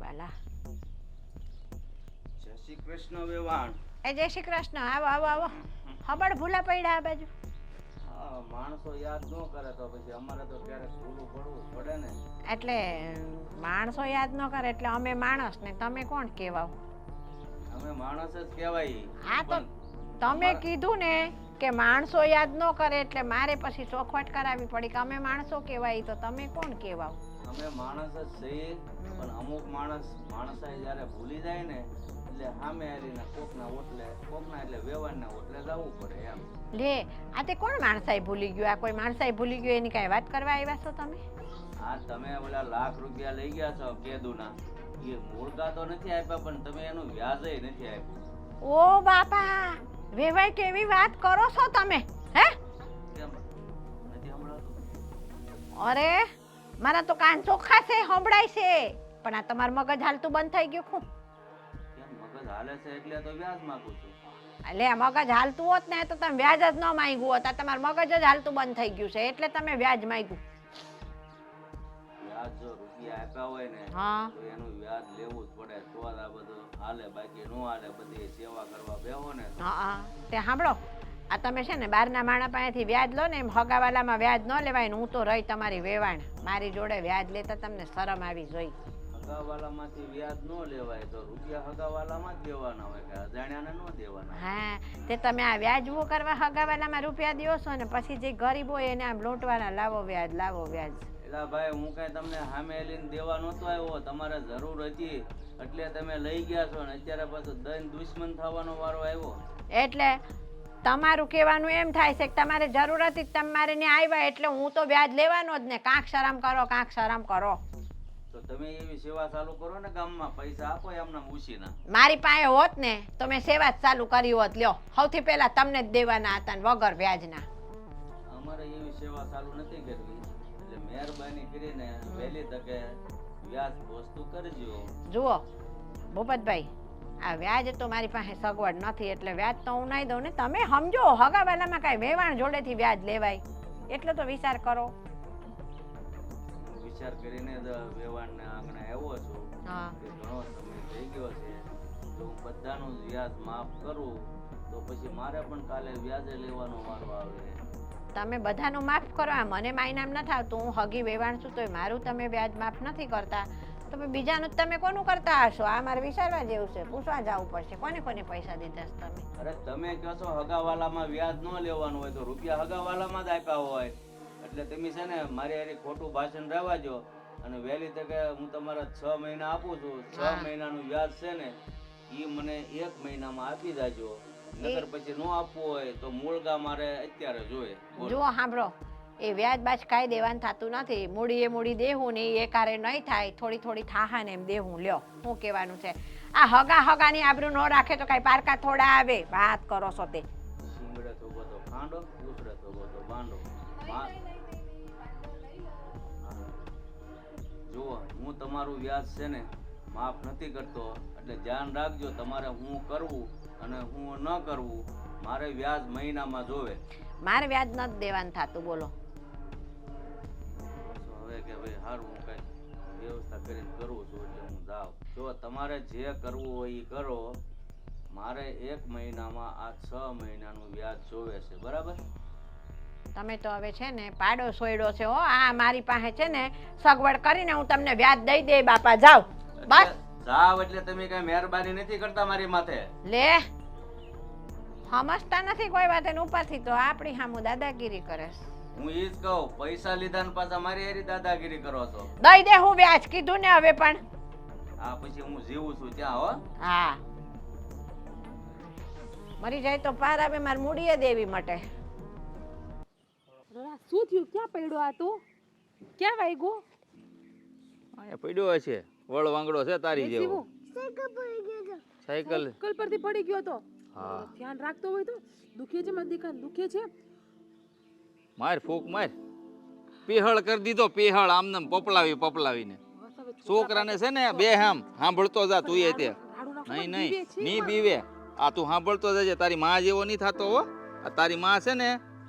વાલા. જય શ્રી કૃષ્ણ વેવાણ. એ જય શ્રી કૃષ્ણ. આવો આવો આવો. હબળ ભૂલા પડ્યા આ બાજુ. હા, માણસો યાદ ન કરે તો પછી અમારે તો ક્યારેક ભૂલું પડવું પડે ને. એટલે માણસો યાદ ન કરે એટલે અમે માણસ ને તમે કોણ કહેવાવ? અમે માણસ જ કહેવાય. હા તો તમે કીધું ને કે માણસો યાદ ન કરે એટલે મારે પછી ચોખવટ કરાવી પડી કે અમે માણસો કહેવાય, તો તમે કોણ કહેવાવ? અમે માણસ જ છીએ, પણ અમુક માણસાઈ જ્યારે ભૂલી જાય ને એટલે સામે હાલીને કોકના એટલે વેવાણના ઓટલે જવું પડે એમ. લે, આ તે કોણ માણસાઈ ભૂલી ગયું? આ કોઈ માણસાઈ ભૂલી ગયું એની કાંઈ વાત કરવા આવ્યા છો તમે? હા, તમે ઓલા લાખ રૂપિયા લઈ ગયા છો કેદુના, એ મૂળગા તો નથી આપ્યા પણ તમે એનું વ્યાજય નથી આપ્યું. ઓ બાપા, વેવાય કેવી વાત કરો છો તમે? હે કેમ નથી સંભળાતું? અરે મારા તો કાન ચોખ્ખા છે, સંભળાય છે, પણ આ તમારું મગજ હાલતું બંધ થઈ ગયું. શું કેમ મગજ હાલે છે એટલે તો વ્યાજ માંગુ છું. એટલે મગજ હાલતું હોત ને તો તમે વ્યાજ જ ન માંગ્યું હોત. આ તમારું મગજ જ હાલતું બંધ થઈ ગયું છે એટલે તમે વ્યાજ માંગ્યું. વ્યાજ જો રૂપિયા આપ્યા હોય ને હા, તો એનું વ્યાજ લેવું જ પડે, તો જ આ બધું હાલે, બાકી નો હાલે. બધી સેવા કરવા બેહો ને તો. હા, તે સાંભળો, આ તમે છે ને બહારના માણા પાસેથી વ્યાજ લો ને, એમ હગાવાલામાં વ્યાજ ન લેવાય ને. હું તો રહી તમારી વેવાણ, મારી જોડે વ્યાજ લેતા તમને શરમ આવી જોઈ. હગાવાલામાંથી વ્યાજ નો લેવાય તો રૂપિયા હગાવાલામાં જ દેવાના હોય, કે અજાણ્યાને નો દેવાના. હા, તે તમે આ વ્યાજવું કરવા હગાવાલામાં રૂપિયા દો છો ને પછી જે ગરીબ હોય એને આમ લૂંટવાના, લાવો વ્યાજ લાવો વ્યાજ. એટલે ભાઈ હું કઈ તમને સામે લઈને દેવા નહોતો આવ્યો, તમારે જરૂર હતી એટલે તમે લઈ ગયા છો ને અત્યારે પાછું દઈને દુશ્મન થવાનો વારો આવ્યો. એટલે તમારું કહેવાનું એમ થાય છે કે તમારે જરૂર હતી તમારે ને આવ્યા એટલે હું તો વ્યાજ લેવાનો જ ને. કાંક શરમ કરો, કાંક શરમ કરો. તો તમે એવી સેવા ચાલુ કરો ને ગામમાં, પૈસા આપો એમના ઉછીના. મારી પાસે હોત ને તો મેં સેવા જ ચાલુ કરી હોત. લ્યો, સૌથી પહેલા તમને જ દેવાના હતા ને વગર વ્યાજના. અમારે એવી સેવા ચાલુ નથી કરવી, એટલે મહેરબાની કરીને વહેલી તકે વ્યાજ વસ્તુ કરજો. જુઓ ભૂપતભાઈ, આ વ્યાજ તો મારી પાસે સગવડ નથી એટલે વ્યાજ તો હું નહીં દઉં ને. તમે સમજો, હગાવાલામાં કાંઈ વેવાણ જોડેથી વ્યાજ લેવાય એટલો તો વિચાર કરો. હું વિચાર કરીને જ વેવાણને આંગણે આવ્યો છું હા, કે ઘણો સમય થઈ ગયો છે, જો હું બધાનું વ્યાજ માફ કરું તો પછી મારે પણ કાલે વ્યાજે લેવાનો વારો આવે. તમે બધાનું માફ કરો. આ મને માયનામ નથી આવતું, હું હગી વેવાણ છું તોય મારું તમે વ્યાજ માફ નથી કરતા, તો બીજાનું તમે કોનું કરતા હશો? આ મારે વિચારવા જેવું છે, પૂછવા જવું પડશે કોને કોને પૈસા દીધા છે તમે. અરે તમે કહો છો હગાવાલામાં વ્યાજ ન લેવાનું હોય તો રૂપિયા હગાવાલામાં જ આપ્યા હોય, એટલે તમે છે ને મારી હારી ખોટું ભાષણ રહેવા દો અને વહેલી તકે હું તમારા 6 મહિના આપું છું. 6 મહિનાનું વ્યાજ છે ને એ મને 1 મહિનામાં આપી દેજો, નકર પછી ન આપવું હોય તો મૂળગા મારે અત્યારે જોઈએ. જુઓ સાંભળો, એ વ્યાજ બાજ કાંઈ દેવાનું થતું નથી. મૂડી દેવું ને એ કારે નહીં થાય, થોડી થોડી થાહા ને એમ દેવું. લ્યો, શું કહેવાનું છે? આ હગાની આબરૂ ન રાખે તો કાંઈ પારકા થોડા આવે. વાત કરો છો તે. શીંગડે થોબો તો ખાંડો, ઉસળે થોબો તો બાંડો. જુઓ, હું તમારું વ્યાજ છે ને માફ નથી કરતો, એટલે ધ્યાન રાખજો. તમારે હું કરવું અને હું ન કરવું, મારે વ્યાજ મહિનામાં જોવે. મારે વ્યાજ નથી દેવાનું થતું. બોલો હવે કે ભાઈ સારું, હું કઈ વ્યવસ્થા કરીને કરું છું એટલે હું જાઉં. જો તમારે જે કરવું હોય એ કરો, મારે 1 મહિનામાં આ 6 મહિનાનું વ્યાજ જોવે છે, બરાબર? તમે તો હવે છે ને પાડો સોયડો છે હો. આ મારી પાસે છે ને સગવડ કરીને હું તમને વ્યાજ દઈ દે. બાપા જાવ બસ. જાવ એટલે તમે કઈ મહેરબાની નથી કરતા મારી માથે. લે, સમજતા નથી કોઈ વાત. એને ઉપરથી તો આપણી સામું દાદાગીરી કરે. હું ઈ જ કહું, પૈસા લીધા ને પાછા મારી હારી દાદાગીરી કરો છો. દઈ દે હું વ્યાજ, કીધું ને હવે પણ. હા, પછી હું જીવું છું ત્યાં હો. હા, મરી જાય તો પાર આવે, મારી મૂડીએ દેવી માટે. શું થયું? ક્યાં પડ્યો આ તું? ક્યાં વાગ્યું? અહીંયા પડ્યો હશે, વળ વાંગડો છે તારી જેવો. સાયકલ પરથી પડી ગયો તો. હા, ધ્યાન રાખતો હોય તો. દુખે છે મારી દીકરા, દુખે છે. માર ફૂક માર, પીહળ કરી દીધો. પીહળ આમને પપલાવીને છોકરાને છે ને બે સાંભળતો જા તું. એ તે નહીં બીવે. આ તું સાંભળતો જજે, તારી માં જેવો નહીં થતો હો. આ તારી માં છે ને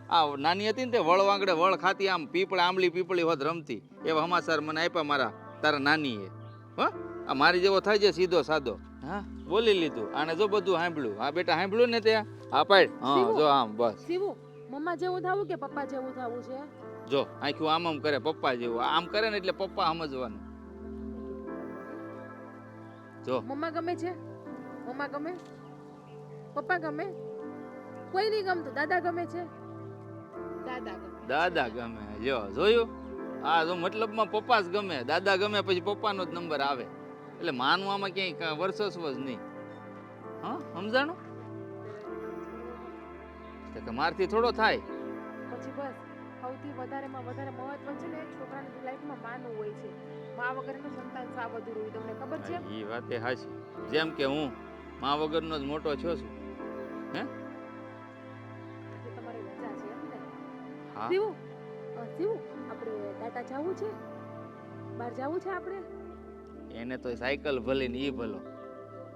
આ નાની હતી ને તે વળ વાંગડે વળ ખાતી, આમ આંબલી પીપળી હોત રમતી. એવા સમાચાર મને આપ્યા મારા તારા નાની એ. હો, આ મારી જેવો થાય છે સીધો સાદો. હા બોલી લીધું આને જો બધું સાંભળ્યું. હા બેટા સાંભળ્યું ને ત્યાં? હા પાડ. હા શિવું. જો આમ બસ શિવું, મમ્મા જેવું થવું કે પપ્પા જેવું થવું છે? જો આખું આમ કરે પપ્પા જેવું. આમ કરે ને એટલે પપ્પા સમજવાનું. જો મમ્મા ગમે છે? મમ્મા ગમે? પપ્પા ગમે? કોઈ નહીં ગમતું. દાદા ગમે છે? દાદા ગમે. દાદા ગમે. જો જોયું? હા જો મતલબમાં પપ્પા જ ગમે. દાદા ગમે પછી પપ્પાનો જ નંબર આવે. એટલે માનું આમાં ક્યાંય વર્ચસ્વ જ નહીં. હા સમજાણું? તો કે મારથી થોડો થાય. પછી બસ સૌથી વધારેમાં વધારે મહત્વ છે ને છોકરાની લાઈફમાં માનું હોય છે. મા વગરનું સંતાન સાવ અધૂરું હોય. તમને ખબર છે? એ વાતે હાચી. જેમ કે હું મા વગરનો જ મોટો છો છું. હે આજે તમારી રજા છે એમ ને? હા શિવું, શિવું, આપણે ટાટા જાવું છે? બહાર જાવું છે આપણે? એને તો સાયકલ ભલે ને ઈ ભલો.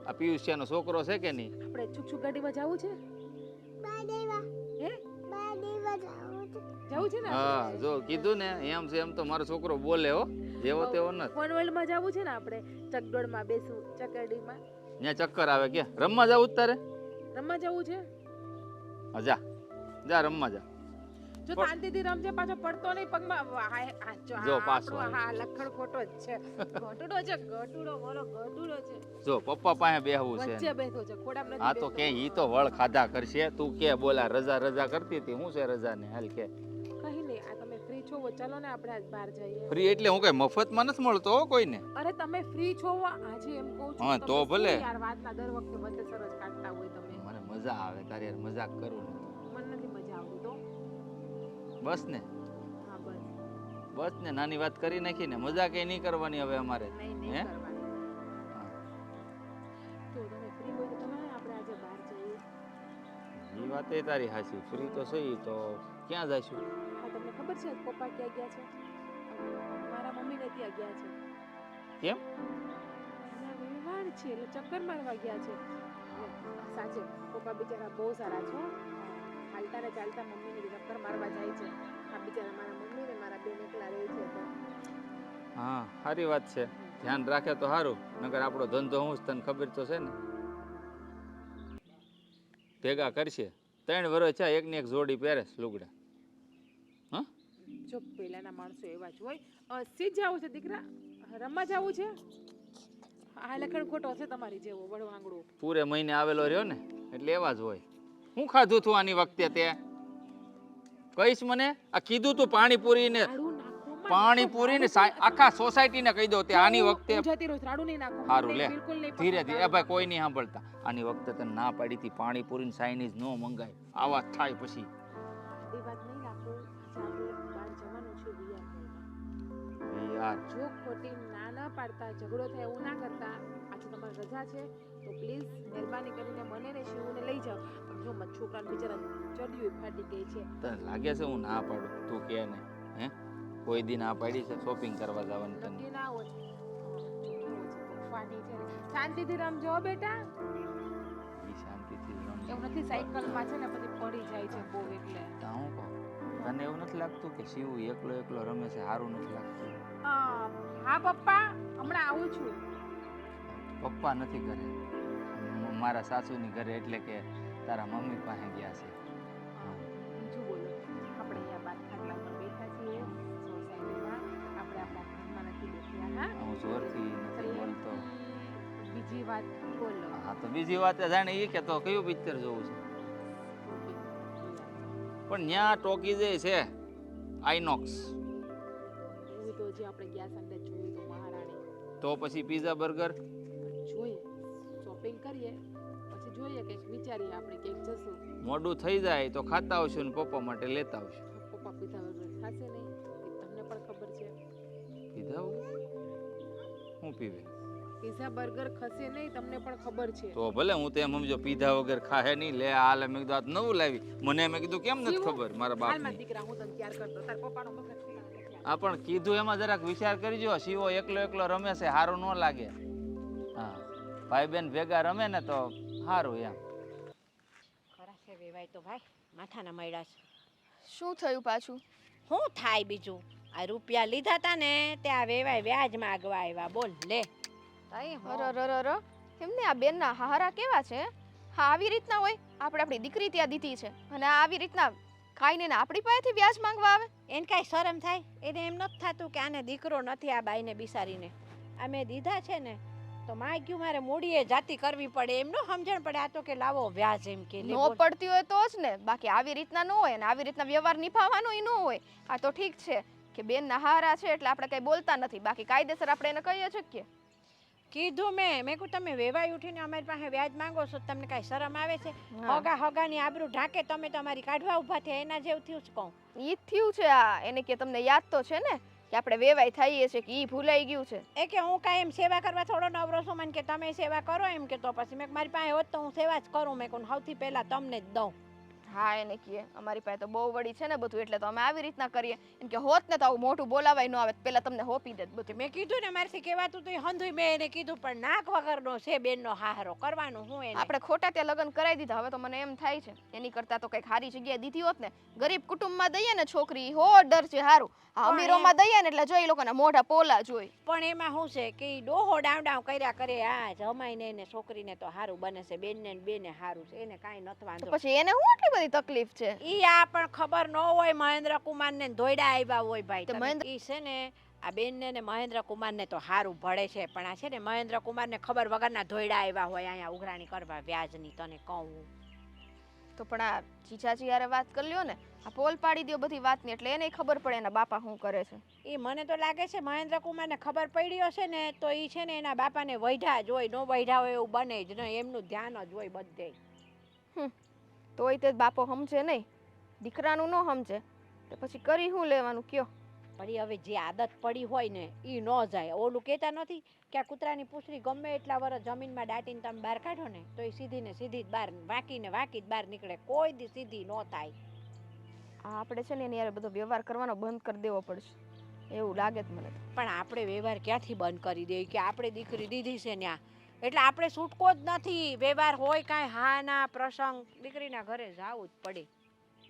આ પિયુષિયાનો છોકરો છે કે નહીં? આપણે છુક ગાડીમાં જાવું છે? હે? જાવું છે ને? હા જો કીધું ને એમ છે એમ તો મારો છોકરો બોલે હો. જેવો તેવો નથી. ફન વર્લ્ડમાં જાવું છે ને આપણે? ચકડોળમાં બેસવું, ચકરડીમાં ત્યાં ચક્કર આવે કે રમવા જાવું જ તારે? રમવા જાવું છે? હા જા જા રમવા જા. જો શાંતિથી રમજે, પાછો પડતો નહીં પગમાં. જો પાછો હા લખણ ખોટો જ છે. ગટુડો છે, ગટુડો મારો ગટુડો છે. જો પપ્પા પાસે બેહવું છે વચ્ચે બેઠો છે, ખોડામ નથી હા તો બેઠો. કે ઈ તો વળ ખાધા કરશે. તું કે બોલા રજા રજા કરતી હતી. હું છે રજા ને હાલ કે કઈ નહીં, આ તમે ફ્રી છો ચલો ને આપણે આજ બહાર જઈએ. ફ્રી એટલે હું કઈ મફતમાં નથી મળતો હો કોઈને. અરે તમે ફ્રી છો આજે એમ કહું છું. હા, તમે તો શું ભલે. યાર વાતના દર વખતે વચ્ચે સરસ કાઢતા હોય તમે. મને મજા આવે તારી યાર મજાક કરું ને. મને નથી મજા આવતી તો. બસ ને હા બસ. બસ ને નાની વાત કરી નાખી ને. મજાક એ નહીં કરવાની હવે અમારે. નહીં હે? કરવાની. હા. તો તમે ફ્રી હોય તો ચલો ને આપણે આજે બહાર જઈએ. ઈ વાત એ તારી હાચી. ફ્રી તો સહી તો ક્યાં જઈશું? હા તમને ખબર છે પપ્પા ક્યાં ગયા છે? મારા મમ્મી ને ત્યાં ગયા છે. કેમ? ના રવિવાર છે એટલે ચક્કર મારવા ગયા છે. સાચે પપ્પા બિચારા બહુ સારા છો. હાલતા ને ચાલતા મમ્મીને ચક્કર મારવા જાય છે. આ બિચારા મારા મમ્મી ને મારા બેન એકલા રહે છે તો. હા સારી વાત છે. ધ્યાન રાખે તો સારું. નકર આપણો ધંધો હું છે તને ખબર તો છે ને. ભેગા કરશે 3 વર્ષ છે એકને એક જોડી પહેરે લુગડા. હા જો પહેલાના માણસો એવા જ હોય. સીધ જાવું છે દીકરા? રમવા જાવું છે? આ લખણ ખોટો છે તમારી જેવો વડવાંગડું. પૂરે મહિને આવેલો રહ્યો ને એટલે એવા જ હોય. હું ખાધું તું આની વખતે તે કહીશ મને? આ કીધું તું પાણીપુરી ને રાડું નાખો માં. પાણીપુરી ને આખા સોસાયટી ને કહી દો તે આની વખતે હું જતી રહું રાડું નહીં નાખો. સારું લે બિલકુલ નહીં. ધીરે ધીરે એ ભાઈ કોઈ નહીં સાંભળતા. આની વખતે તને ના પાડી હતી પાણીપુરી ને ચાઇનીઝ નો મંગાય. આવા થાય પછી એ વાત નહીં રાખો. આજે આપણે બહાર જવાનું છે વિયાર. યાર જો ખોટી ના પાડતા ઝઘડો થાય એવું ના કરતા. આજે તમારી રજા છે તો પ્લીઝ મહેરબાની કરીને મને ને શિવુને લઈ જાઓ. જો મત છોકરાને બિચારા ચડ્યું ફાટી ગઈ છે. તને લાગે છે હું ના પાડું? તું કે ને હે કોઈ દી ના પાડી છે શોપિંગ કરવા જવાની તને? નક્કી ના હોય. તોફાની છે ને. શાંતિથી રમજો હો બેટા. ઈ શાંતિથી જ રમજે. એવું નથી સાયકલમાં છે ને પછી પડી જાય છે બહુ એટલે. તો હું કહું તને એવું નથી લાગતું કે શિવ એકલો એકલો રમે છે સારું નથી લાગતું? હા પપ્પા હમણાં આવું છું. પપ્પા નથી ઘરે. મારા સાસુની ઘરે એટલે કે તારા મમ્મી પાસે ગયા છે. બીજું બોલો. આપણે અહીંયા બાર ખાટલા પર બેઠા છીએ સોસાયટીમાં. આપણે આપણા ઘરમાં નથી બેઠ્યા. હા હું જોરથી નથી બોલતો. બીજી વાત બોલો. હા તો બીજી વાત જાણે એ કે તો કયું પિક્ચર જોવું છે? પણ ત્યાં ટોકી જે છે આઈનોક્સ. એવું તો જે આપણે ગયા સંડે જોયું તો મહારાણી. તો પછી પીઝા બર્ગર જોઈએ શોપિંગ કરીએ પછી જોઈએ કંઈક વિચારીએ આપણે કંઈક જશું. મોડું થઈ જાય તો ખાતા આવશું ને પપ્પા માટે લેતા આવશું. પપ્પા પીધા વગર ખાશે નહીં એ તમને પણ ખબર છે. પીધા વગર હું પીવે? પીઝા બર્ગર ખસે નહીં તમને પણ ખબર છે. તો ભલે હું તો એમ સમજો પીધા વગર ખાહે નહીં. લે હાલે મેં કીધું આ નવું લાવી. મને મેં કીધું કેમ નથી ખબર મારા હાલમાં બાપની. દીકરા હું તને ત્યાર કરતો તાર પપ્પાનો મગજ ઠેકાણે નથી. આ પણ કીધું એમાં જરાક વિચાર કરજો. શિવો એકલો એકલો રમે છે સારું ન લાગે. હા ભાઈ બેન ભેગા રમે ને તો સારું એમ. ખરા છે વેવાય તો ભાઈ માથાના મયડા છે. શું થયું પાછું? શું થાય બીજું? આ રૂપિયા લીધા તા ને તે આ વેવાય વ્યાજ માંગવા આવ્યા. બોલ લે તઈ હો. અરરરર એમને આ બેનના હારા કેવા છે હા આવી રીતના હોય આપણે આપણી દીકરી ત્યાં દીધી છે અને આ આવી રીતના ખાઈને ને આપણી પાસેથી વ્યાજ માંગવા આવે એને કાંઈ શરમ થાય એને એમ નથી થતું કે આને દીકરો નથી આ બાઈને બિસારીને આ મેં દીધા છે ને તો માગ્યું મારે મૂડીએ જાતિ કરવી પડે એમ નો સમજણ પડે આ તો કે લાવો વ્યાજ એમ કે લે નો બોલ. પડતી હોય તો જ ને બાકી આવી રીતના ન હોય ને આવી રીતના વ્યવહાર નિભાવવાનો ય ન હોય આ તો ઠીક છે કે બેનના હારા છે એટલે આપણે કંઈ બોલતા નથી બાકી કાયદેસર આપણે એને કહીએ શકીએ કીધું મેં કહું તમે વેવાઈ ઉઠીને અમારી પાસે વ્યાજ માંગો છો તો તમને કાંઈ શરમ આવે છે હા. હગાની આબરૂ ઢાંકે તમે તમારી કાઢવા ઊભા થયા એના જેવું થયું જ કહું ઈ જ થયું છે આ એને કે તમને યાદ તો છે ને કે આપણે વેવાઈ થઈએ છે કે ઈ ભૂલાઈ ગયું છે એ કે હું કાંઈ એમ સેવા કરવા થોડો નવરો છું મને કે તમે સેવા કરો એમ કે તો પછી મેં કીધું મારી પાસે હોત તો હું સેવા જ કરું મેં કહું સૌથી પહેલાં તમને જ દઉં હા એને કહે અમારી પાસે તો બહુ વડી છે ને બધું એટલે તો અમે આવી રીતના કરીએ એમ કે હોત ને તો આવું મોટું બોલાવાય ન આવે પેલા તમને હોપી દે બધું મેં કીધું ને મારથી કહેવાતું તો હંધુય મેં એને કીધું પણ નાક વગરનો છે બેનનો હારો કરવાનું હું એને આપણે ખોટા ત્યાં લગ્ન કરાવી દીધા હવે તો મને એમ થાય છે એની કરતા તો કંઈક સારી જગ્યાએ દીધી હોત ને ગરીબ કુટુંબમાં દઈએ ને છોકરી હો ડર છે સારું આ પણ અમીરોમાં દઈએ ને એટલે જો એ લોકોના મોઢા પોલા જોઈ પણ એમાં શું છે કે ઈ ડોહો ડાવ કર્યા કરે આ જમાઈને એને છોકરીને તો હારું બને છે બેનને ને બેને હારું છે એને કાંઈ નથી તો વાંધો પછી એને શું આટલી બધી તકલીફ છે ઈ આ પણ ખબર ન હોય મહેન્દ્ર કુમાર ને ધોયડા આવ્યા હોય ભાઈ તો તમે મહેન્દ્ર- ઈ છે ને આ બેનને ને મહેન્દ્ર કુમાર ને તો હારું ભળે છે પણ આ છે ને મહેન્દ્ર કુમાર ને ખબર વગરના ધોયડા આવ્યા હોય અહીંયા ઉઘરાણી કરવા વ્યાજની તને કહું તો પણ આ જીજાજી યારે વાત કરી લ્યો ને આ પોલ પાડી દો બધી વાતની એટલે એને ખબર પડે એના બાપા શું કરે છે એ મને તો લાગે છે મહેન્દ્ર કુમારને ખબર પડી હશે ને તો એ છે ને એના બાપાને વૈઢા જ હોય નો વૈઢા હોય એવું બને જ નહીં એમનું ધ્યાન જ હોય બધે તોય તે બાપો સમજે નહીં દીકરાનું ન સમજે તો પછી કરી શું લેવાનું કયો પણ ઈ હવે જે આદત પડી હોય ને એ ન જાય ઓલું કહેતા નથી કે આ કૂતરાની પૂંછડી ગમે એટલા વર્ષ જમીનમાં દાટીને તમે બહાર કાઢો ને તો એ સીધી ને સીધી જ બહાર વાંકી જ બહાર નીકળે કોઈ દી સીધી ન થાય આ આપણે છે ને એની યારે બધો વ્યવહાર કરવાનો બંધ કરી દેવો પડશે એવું લાગે છે મને તો. પણ આપણે વ્યવહાર ક્યાંથી બંધ કરી દઈએ કે આપણે દીકરી દીધી છે ત્યાં એટલે આપણે છૂટકો જ નથી વ્યવહાર હોય કાંઈ હા ના પ્રસંગ દીકરીના ઘરે જવું જ પડે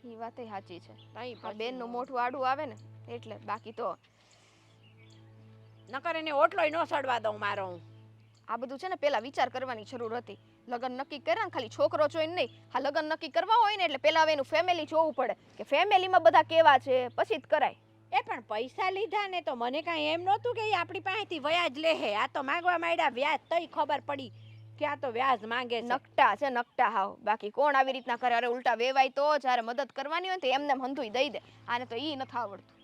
ઈ વાતે સાચી છે તઈ આ બેનનું મોઢું આડું આવે ને એટલે બાકી તો નકર એને ઓટલોય ન સડવા દઉં મારો હું આ બધું છે ને પેલા વિચાર કરવાની જરૂર હતી લગ્ન નક્કી કર્યા ને ખાલી છોકરો જોઈને નહીં આ લગ્ન નક્કી કરવા હોય ને એટલે પેલા હવે એનું ફેમિલી જોવું પડે કે ફેમિલીમાં બધા કેવા છે પછી જ કરાય એ પણ પૈસા લીધા ને તો મને કાંઈ એમ નહોતું કે ઈ આપણી પાસેથી વ્યાજ લેહે આ તો માંગવા માંડ્યા વ્યાજ તઈ ખબર પડી કે આ તો વ્યાજ માંગે છે નકટા છે નકટા હાવ બાકી કોણ આવી રીતના કરે અરે ઉલટા વેવાય તો જ્યારે મદદ કરવાની હોય ને તો એમને હંધુય દઈ દે આને તો ઈ નથી આવડતું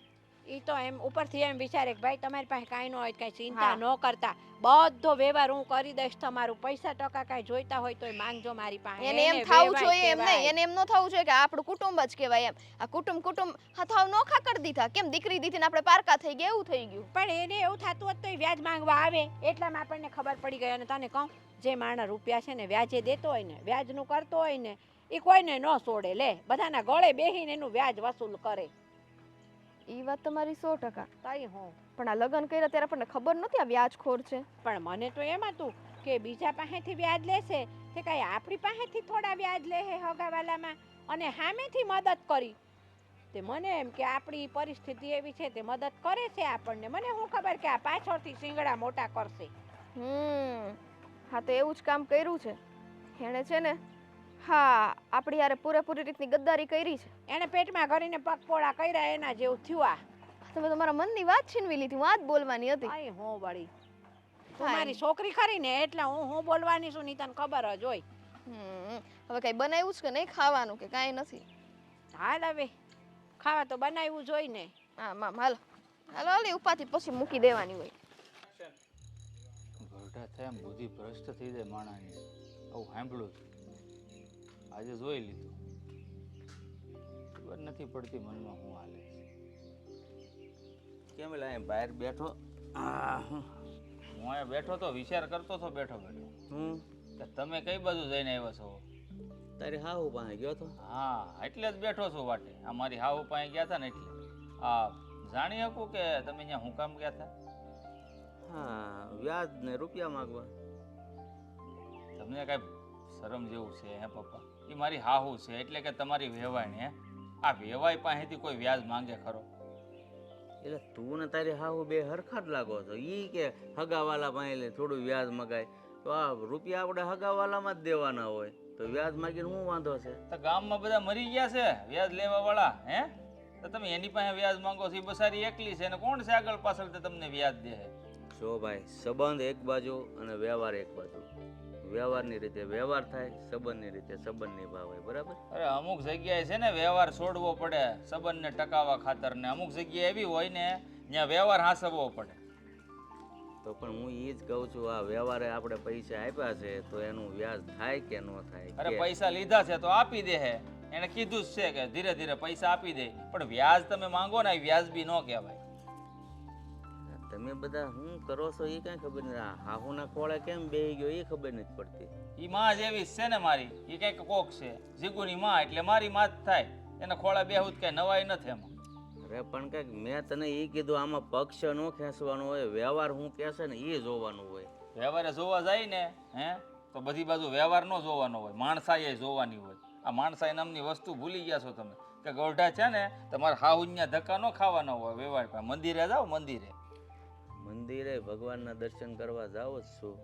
ઈ તો એમ ઉપરથી એમ વિચારે કે ભાઈ તમારી પાસે કાંઈ ન હોય કાંઈ ચિંતા હા. ન કરતા બધો વ્યવહાર હું કરી દઈશ તમારું પૈસા ટકા કાંઈ જોઈતા હોય તોય માંગજો મારી પાસે એને એમ એને થવું વેવાય જોઈએ એમ કહેવાય. નહીં એને એમ ન થવું જોઈએ કે આ આપણું કુટુંબ જ કહેવાય એમ આ કુટુંબ હથાવ નોખા કરી દીધા કેમ દીકરી દીધી ને આપણે પારકા થઈ ગયા એવું થઈ ગયું પણ એને એવું થતું હોત તો ઈ વ્યાજ માંગવા આવે એટલામાં આપણને ખબર પડી ગઈ અને તને કહું જે માણસ રૂપિયા છે ને વ્યાજે દેતો હોય ને વ્યાજનું કરતો હોય ને એ કોઈને ન છોડે લે બધાના ગળે બેહીને એનું વ્યાજ વસૂલ કરે ઈ વાત તમારી 100%. તઈ હું પણ આ લગ્ન કર્યા ત્યારે આપણને ખબર નથી આ વ્યાજખોર છે પણ મને તો એમ હતું કે બીજા પાસેથી વ્યાજ લેશે તે કાંઈ આપણી પાસેથી થોડા વ્યાજ લે હે હગાવાલામાં અને સામેથી મદદ કરી તે મને એમ કે આપણી પરિસ્થિતિ એવી છે તે મદદ કરે છે આપણને મને શું ખબર કે આ પાછળથી શિંગડા મોટા કરશે હા તો એવું જ કામ કર્યું છે એણે છે ને હા આપણી યારે પૂરેપૂરી રીતની ગદ્દારી કરી છે એને પેટમાં કરીને પગપોળા કર્યા એના જેવું થયું આ તમે તમારા મનની વાત છીનવી લીધી હું આ જ બોલવાની હતી અહીં હું વળી તું હા, મારી એમ. છોકરી ખરી ને એટલે હું બોલવાની છું ની તને ખબર જ હોય હવે કઈ બનાવ્યું છે કે નહીં ખાવાનું કે કાંઈ નથી હાલ હવે ખાવા તો બનાવ્યું જ હોય ને હા મામ હાલો હાલો હાલી ઉપાથી પછી મૂકી દેવાની હોય ગરઢા થાય એમ બુદ્ધિ ભ્રષ્ટ થઈ જાય માણાની આવું સાંભળ્યું છે. આજે જોઈ લીધું ખબર નથી પડતી મનમાં હું હાલે છે. કેમ લા બહાર બેઠો હું અહીંયા બેઠો તો વિચાર કરતો હતો બેઠો કે તમે કઈ બાજુ જઈને આવ્યા છો તારી હાહુ પાસે ગયો તો હા એટલે જ બેઠો છો વાટે આ મારી હાવ પાસે ગયા હતા ને એટલે આ જાણી શકું કે તમે અહીંયા હું કામ ગયા હતા હા વ્યાજ ને રૂપિયા માંગવા તમને કાંઈ શરમ જેવું છે હે પપ્પા એ મારી હાહુ છે એટલે કે તમારી વેવાય ને આ વેવાય પાસેથી કોઈ વ્યાજ માંગે ખરો એટલે તું ને તારી હાહુ બે હરખા જ લાગો છો. ઈ કે હગાવાલા પાસે થોડું વ્યાજ મગાય તો આ રૂપિયા આપણે હગાવાલામાં જ દેવાના હોય તો વ્યાજ માગીને શું વાંધો છે? તો ગામમાં બધા મરી ગયા છે વ્યાજ લેવા વાળા, હે? તો તમે એની પાસે વ્યાજ માંગો છો? એ બસારી એકલી છે ને કોણ છે આગળ પાછળ તો તમને વ્યાજ દે? જો ભાઈ, સંબંધ એક બાજુ અને વ્યવહાર એક બાજુ. વ્યવહારની રીતે વ્યવહાર થાય, સંબંધની રીતે સંબંધ નિભાવાય. બરાબર? અરે અમુક જગ્યાએ છે ને વ્યવહાર છોડવો પડે સંબંધને ટકાવવા ખાતર, ને અમુક જગ્યાએ એવી હોય ને ત્યાં વ્યવહાર હાંસવવો પડે. તો પણ હું એ જ કહું છું, આ વ્યવહારે આપણે પૈસા આપ્યા છે તો એનું વ્યાજ થાય કે ન થાય? અરે કે પૈસા લીધા છે તો આપી દે હે, એને કીધું જ છે કે ધીરે ધીરે પૈસા આપી દે, પણ વ્યાજ તમે માંગો ને એ વ્યાજબી ન કહેવાય. તમે બધા શું કરો છો એ કઈ ખબર નથી. આ હાહુના ખોળે કેમ બેહી ગયો એ ખબર નથી પડતી. ઈ માં જેવી જ છે ને મારી, એ કઈક કોક છે જીગુની માં, એટલે મારી માં જ થાય. એને ખોળા બેહું જ કઈ નવાઈ નથી એમાં. અરે પણ કઈક મેં તને એ કીધું, આમાં પક્ષ ન ખેંચવાનો હોય, વ્યવહાર શું કહેશે ને એ જોવાનું હોય. વ્યવહારે જોવા જાય ને હે તો બધી બાજુ વ્યવહાર ન જોવાનો હોય, માણસાઈ જોવાની હોય. આ માણસાઈ નામની વસ્તુ ભૂલી ગયા છો તમે કે ગોઢા છે ને તમારે હાહુન્યા ધક્કા ન ખાવાના હોય વ્યવહાર પાસે. મંદિરે જાઓ, મંદિરે ભગવાનના દર્શન કરવા જાઓ જ છું,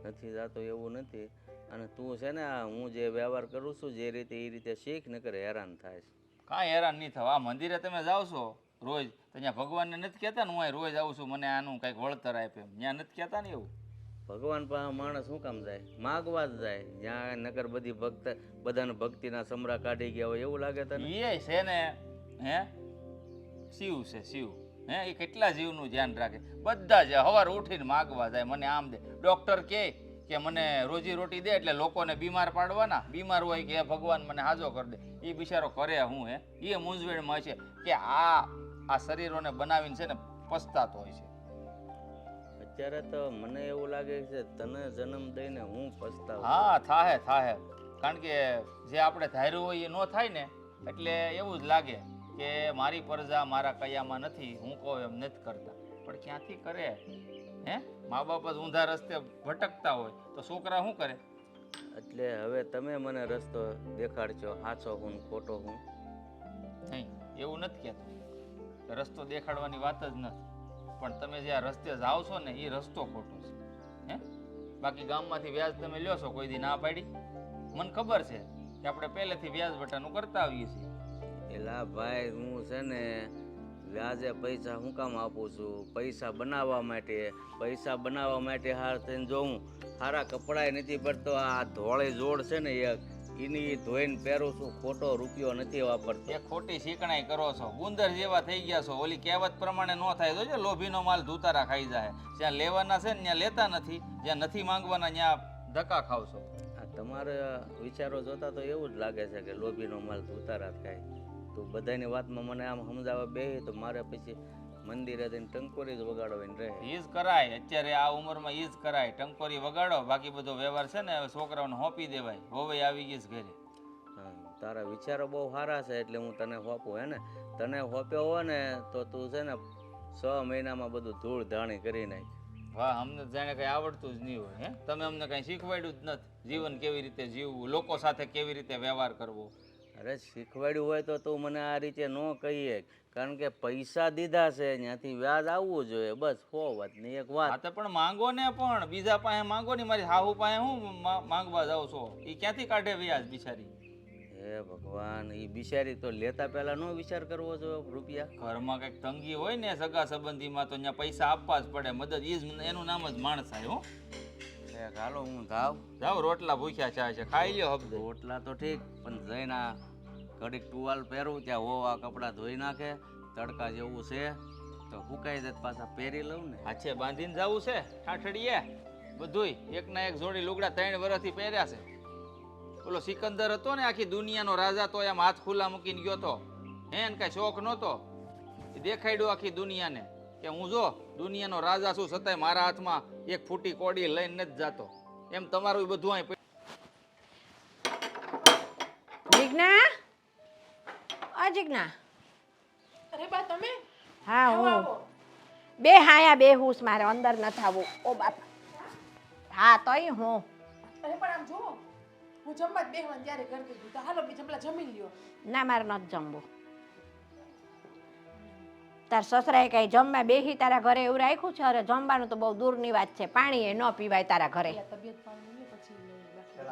નથી જાતો એવું નથી. અને તું છે ને આ હું જે વ્યવહાર કરું છું જે રીતે એ રીતે શીખ ન કરે, હેરાન થાય છે. કાંઈ હેરાન નહીં થવા. આ મંદિરે તમે જાઓ છો રોજ તો ત્યાં ભગવાનને નથી કહેતા ને હું અહીં રોજ આવું છું મને આનું કંઈક વળતર આપે, ત્યાં નથી કહેતા ને એવું? ભગવાન પાસે માણસ શું કામ જાય? માગવા જ જાય. જ્યાં નગર બધી બધાને ભક્તિના સમરા કાઢી ગયા હોય એવું લાગે તને? એ છે ને હે શિવ છે શિવ, હે એ કેટલા જીવનું ધ્યાન રાખે. બધા જ સવારે ઉઠીને માગવા જાય મને આમ દે. ડૉક્ટર કે મને રોજી રોટી દે એટલે લોકોને બીમાર પાડવાના, બીમાર હોય કે ભગવાન મને હાજો કરી દે. એ બિચારો કરે હું હે એ મૂંઝવણમાં છે કે આ શરીરોને બનાવીને છે ને પસ્તાતો હોય છે. અત્યારે તો મને એવું લાગે છે તને જન્મ દઈને હું પસ્તાવ. હા થાહે, કારણ કે જે આપણે ધાર્યું હોય એ ન થાય ને એટલે એવું જ લાગે કે મારી પ્રજા મારા કયામાં નથી, હું કહું એમ નથી કરતા. પણ ક્યાંથી કરે હે? મા બાપ જ ઊંધા રસ્તે ભટકતા હોય તો છોકરા શું કરે? એટલે હવે તમે મને રસ્તો દેખાડજો, સાચો હું ને ખોટો હું. નહીં એવું નથી કહેતો, રસ્તો દેખાડવાની વાત જ નથી. પણ તમે જે આ રસ્તે જાઓ છો ને એ રસ્તો ખોટો છે હે. બાકી ગામમાંથી વ્યાજ તમે લ્યો છો, કોઈ દી ના પાડી? મને ખબર છે કે આપણે પહેલેથી વ્યાજ વટાનું કરતા આવીએ છીએ. એલા ભાઈ, હું છે ને વ્યાજે પૈસા હું કામ આપું છું? પૈસા બનાવવા માટે હાર થઈને જો હું સારા કપડાય નથી પડતો, આ ધોળી જોડ છે ને એક એની ધોઈને પહેરું છું, ખોટો રૂપિયો નથી વાપરતો. એ ખોટી શીકણાઈ કરો છો, ગુંદર જેવા થઈ ગયા છો. ઓલી કહેવત પ્રમાણે ન થાય તો લોભીનો માલ ધૂતારા ખાઈ જાય. જ્યાં લેવાના છે ને ત્યાં લેતા નથી, જ્યાં નથી માંગવાના ત્યાં ધક્કા ખાવ છો. આ તમારા વિચારો જોતા તો એવું જ લાગે છે કે લોભીનો માલ ધૂતારા ખાય. તો બધાની વાતમાં મને આમ સમજાવવા બેહી તો મારે પછી મંદિરે જઈને ટંકોરી જ વગાડવાની રહે. ઈ જ કરાય, અત્યારે આ ઉંમરમાં ઈ જ કરાય. ટંકોરી વગાડો, બાકી બધો વ્યવહાર છે ને હવે છોકરાઓને હોપી દેવાય. હોવે આવી ગઈ છે ઘરે. હા, તારા વિચારો બહુ સારા છે એટલે હું તને હોપું. હે ને તને હોપ્યો હોય ને તો તું છે ને 6 મહિનામાં બધું ધૂળ ધાણી કરી નાખ. વાહ, અમને જાણે કઈ આવડતું જ નહીં હોય હે. તમે અમને કઈ શીખવાડ્યું જ નથી, જીવન કેવી રીતે જીવવું, લોકો સાથે કેવી રીતે વ્યવહાર કરવો. અરે શીખવાડ્યું હોય તો તું મને આ રીતે ન કહીએ, કારણ કે પૈસા દીધા છે ત્યાંથી વ્યાજ આવવું જોઈએ. બસ 100 વાત ની એક વાત. હા તો પણ માંગો ને, પણ બીજા પાસે માંગો ને. મારી હાહુ પાસે હું માંગવા જાઉં છો? એ ક્યાંથી કાઢે વ્યાજ બિચારી? હે ભગવાન, એ બિચારી તો લેતા પહેલા નો વિચાર કરવો જોઈએ રૂપિયા? ઘરમાં કઈક તંગી હોય ને સગા સંબંધીમાં તો ત્યાં પૈસા આપવા જ પડે. મદદ એનું નામ જ માણસાઈ. હો હાલો હું જાઓ, રોટલા ભૂખ્યા ચા છે, ખાઈ લ્યો. હબ રોટલા તો ઠીક, પણ જઈને ઘડીક ટુવાલ પહેરું ત્યાં હોવા કપડાં ધોઈ નાખે, તડકા જેવું છે તો સુકાઈ જાય પાછા પહેરી લઉં ને. હાથે બાંધીને જવું છે ઠાઠડીએ બધુંય. એક ના એક જોડી લુગડા 3 વર્ષથી પહેર્યા છે. ઓલો સિકંદર હતો ને આખી દુનિયાનો રાજા, તો એમ હાથ ખુલ્લા મૂકીને ગયો તો. હે કઈ શોખ નહોતો, એ દેખાડ્યું આખી દુનિયાને કે હું જો દુનિયાનો રાજા છું, છતાંય મારા હાથમાં એક ફૂટી કોડી લઈને નથી જાતો. એમ તમારું બધું અહીં. જીજ્ઞા, અજીજ્ઞા. અરે બા તમે હા આવો, હું આવો. બે હાયા બે હુસ, મારે અંદર ન થવું. ઓ બાપા. હા તોય હું અરે પણ આમ જુઓ, હું જમવા જ બેહવાનું ત્યારે ઘર કીધું તો હાલો બે જમલા જમી લ્યો. ના, મારે નથી જમવું. તાર સસરાએ કઈ જમવા બેહી તારા ઘરે એવું રાખ્યું છે? અરે જમવાનું તો બહુ દૂરની વાત છે, પાણી એ ન પીવાય તારા ઘરે. તબિયત પાણી નહીં પછી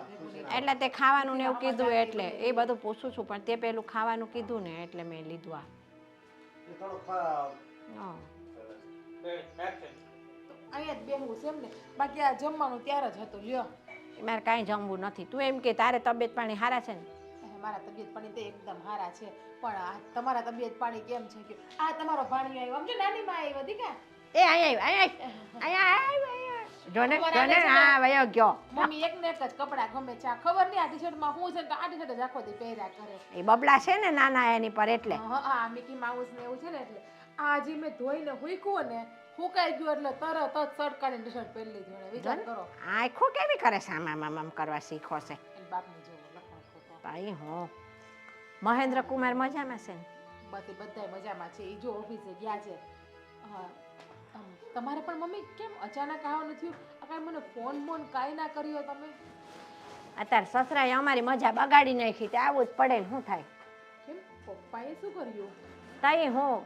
ભેગું નહીં. એટલે તે ખાવાનું ને એવું કીધું એટલે એ બધું પૂછું છું, પણ તે પેલું ખાવાનું કીધું ને એટલે મેં લીધું આ. હા. અહીંયા જ બેહવું છે એમ ને, બાકી આ જમવાનું ત્યારે જ હતું. લ્યો મારે કાંઈ જમવું નથી. તું એમ કે તારે તબિયત પાણી સારા છે ને? મારા તબિયત પાણી તો એકદમ સારા છે, પણ આ તમારા તબિયત પાણી કેમ છે? કે આ તમારો ભાણી આવ્યો, આમ જો નાની માં આવી હતી કે એ અહીંયા જોને હા વયો ગયો. મમ્મી એક ને એક જ કપડા ગમે છે. આ ખબર નહીં આ ટી-શર્ટ માં શું છે, કે આ ટી-શર્ટ જ આખો દી પહેર્યા કરે. એ બબલા છે ને નાના એની પર એટલે. હા મિકી માઉસ ને એવું છે ને, એટલે આ જે મેં ધોઈને હુંકવું ને હુકાઈ ગયું એટલે તરત જ શર્ટ કાઢીને ટી-શર્ટ પહેરી લીધું. એને વિચાર કરો, આખું કેવી કરે છે? આમ કરવા શીખો છે એન બાપને જેવો લખણ ખોટો. ભાઈ. હો મહેન્દ્ર કુમાર મજામાં છે ને? બધાય મજામાં છે. એ જો ઓફિસે ગયા છે. હા તમારે પણ મમ્મી કેમ અચાનક આવવાનું થયું? કાંઈ મને ફોન કાંઈ ના કર્યો તમે? અત્યારે સસરાએ અમારી મજા બગાડી નાખી, તે આવું જ પડે ને શું થાય? કેમ પપ્પાએ શું કર્યું? તઈ હું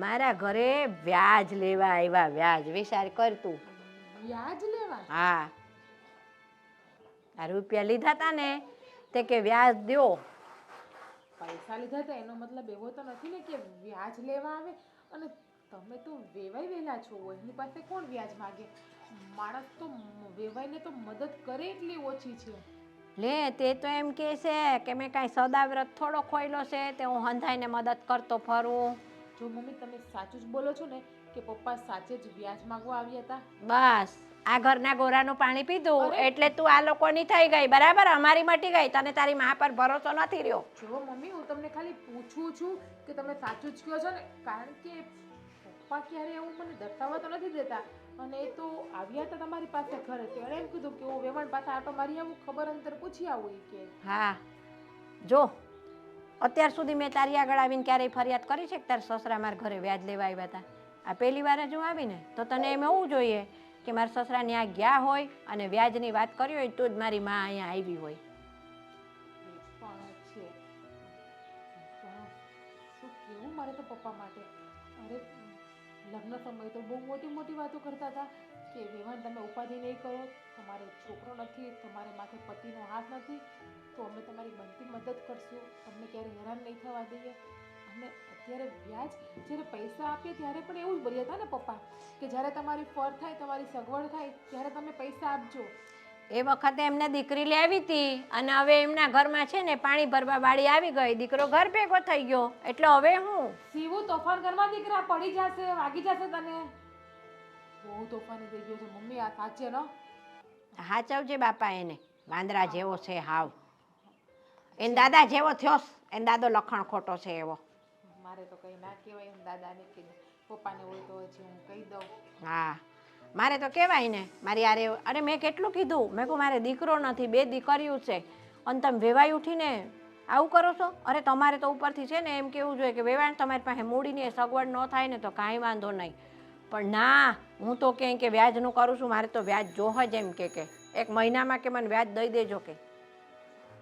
મારા ઘરે વ્યાજ લેવા આવ્યા. વ્યાજ વિચાર કરતું. વ્યાજ લેવા? હા, આ રૂપિયા લીધા તા ને તે કે વ્યાજ દો. પૈસા લીધા હતા એનો મતલબ એવો તો નથી ને કે વ્યાજ લેવા આવે. અને તમે તો વેવાઈ વેલા છો, એની પાસે કોણ વ્યાજ માગે? માણસ તો વેવાઈને તો મદદ કરે એટલી ઓછી છે. લે તે તો એમ કે છે કે મેં કાંઈ સદાવ્રત થોડો ખોયલો છે તે હું હંધાઈને મદદ કરતો ફરું. જો મમ્મી તમે સાચું જ બોલો છો ને કે પપ્પા સાચે જ વ્યાજ માંગવા આવ્યા હતા? બસ આ ઘરના ગોરાનું પાણી પીધું એટલે તું આ લોકોની થઈ ગઈ, બરાબર? અમારી મટી ગઈ. તને તારી મા પર ભરોસો નથી રહ્યો. જો મમ્મી હું તમને ખાલી પૂછું છું કે તમે સાચું જ કહો છો ને, કારણ કે પપ્પા ક્યારે એવું મને દર્શાવવા તો નથી દેતા. અને એ તો આવ્યા હતા તમારી પાસે ઘરે, તેણે એમ કીધું કે હું વેવાણ પાસે આટો મારી આવું, ખબર અંતર પૂછી આવું. એ કે હા જો અત્યાર સુધી મેં તારી આગળ આવીને ક્યારેય ફરિયાદ કરી છે કે તારા સસરા મારા ઘરે વ્યાજ લેવા આવ્યા હતા? આ પહેલી વાર જ હું આવીને તો તને એમ હોવું જોઈએ કે મારા સસરાને આ ગયા હોય અને વ્યાજની વાત કરી હોય તો જ મારી માં અહીંયા આવી હોય. પણ છે પણ શું કેવું મારે તો પપ્પા માટે. અરે લગ્ન સમયે તો બહુ મોટી વાતો કરતા હતા કે વેવાણ તમે ઉપાધિ નહીં કરો, તમારે છોકરો નથી, તમારે માથે પતિનો હાથ નથી, તો અમે તમારી બનતી મદદ કરશું, તમને ક્યારે હેરાન નહીં થવા દઈએ. અને અત્યારે વ્યાજ જ્યારે પૈસા આપીએ ત્યારે પણ એવું જ બોલ્યા હતા ને પપ્પા કે જ્યારે તમારી ફર થાય, તમારી સગવડ થાય ત્યારે તમે પૈસા આપજો. એ વખતે એમને દીકરી લેવી હતી અને હવે એમના ઘરમાં છે ને પાણી ભરવા વાળી આવી ગઈ, દીકરો ઘર ભેગો થઈ ગયો, એટલે હવે હું સીવું તોફાન કરવા દીકરા પડી જશે, વાગી જશે તને. બહુ તોફાની થઈ ગયો છે મમ્મી, આ સાચે ન? હાચવજે બાપા એને, વાંદરા જેવો છે હાવ. એને દાદા જેવો થયો, એને દાદો લખણ ખોટો છે એવો. મારે તો કઈ ના કહેવાય, એમ દાદાને કીધું, પપ્પાને હોય તો હજી હું કહી દઉં. હા મારે તો કહેવાય ને, મારી યારે. અરે મેં કેટલું કીધું, મેં કહું મારે દીકરો નથી, 2 દીકરીઓ છે અને તમે વેવાઈ ઉઠીને આવું કરો છો? અરે તમારે તો ઉપરથી છે ને એમ કેવું જોઈએ કે વેવાણ તમારી પાસે મૂડીની સગવડ ન થાય ને તો કાંઈ વાંધો નહીં, પણ ના, હું તો કહે કે વ્યાજનું કરું છું, મારે તો વ્યાજ જોહ જ. એમ કે 1 મહિનામાં કે મને વ્યાજ દઈ દેજો. કે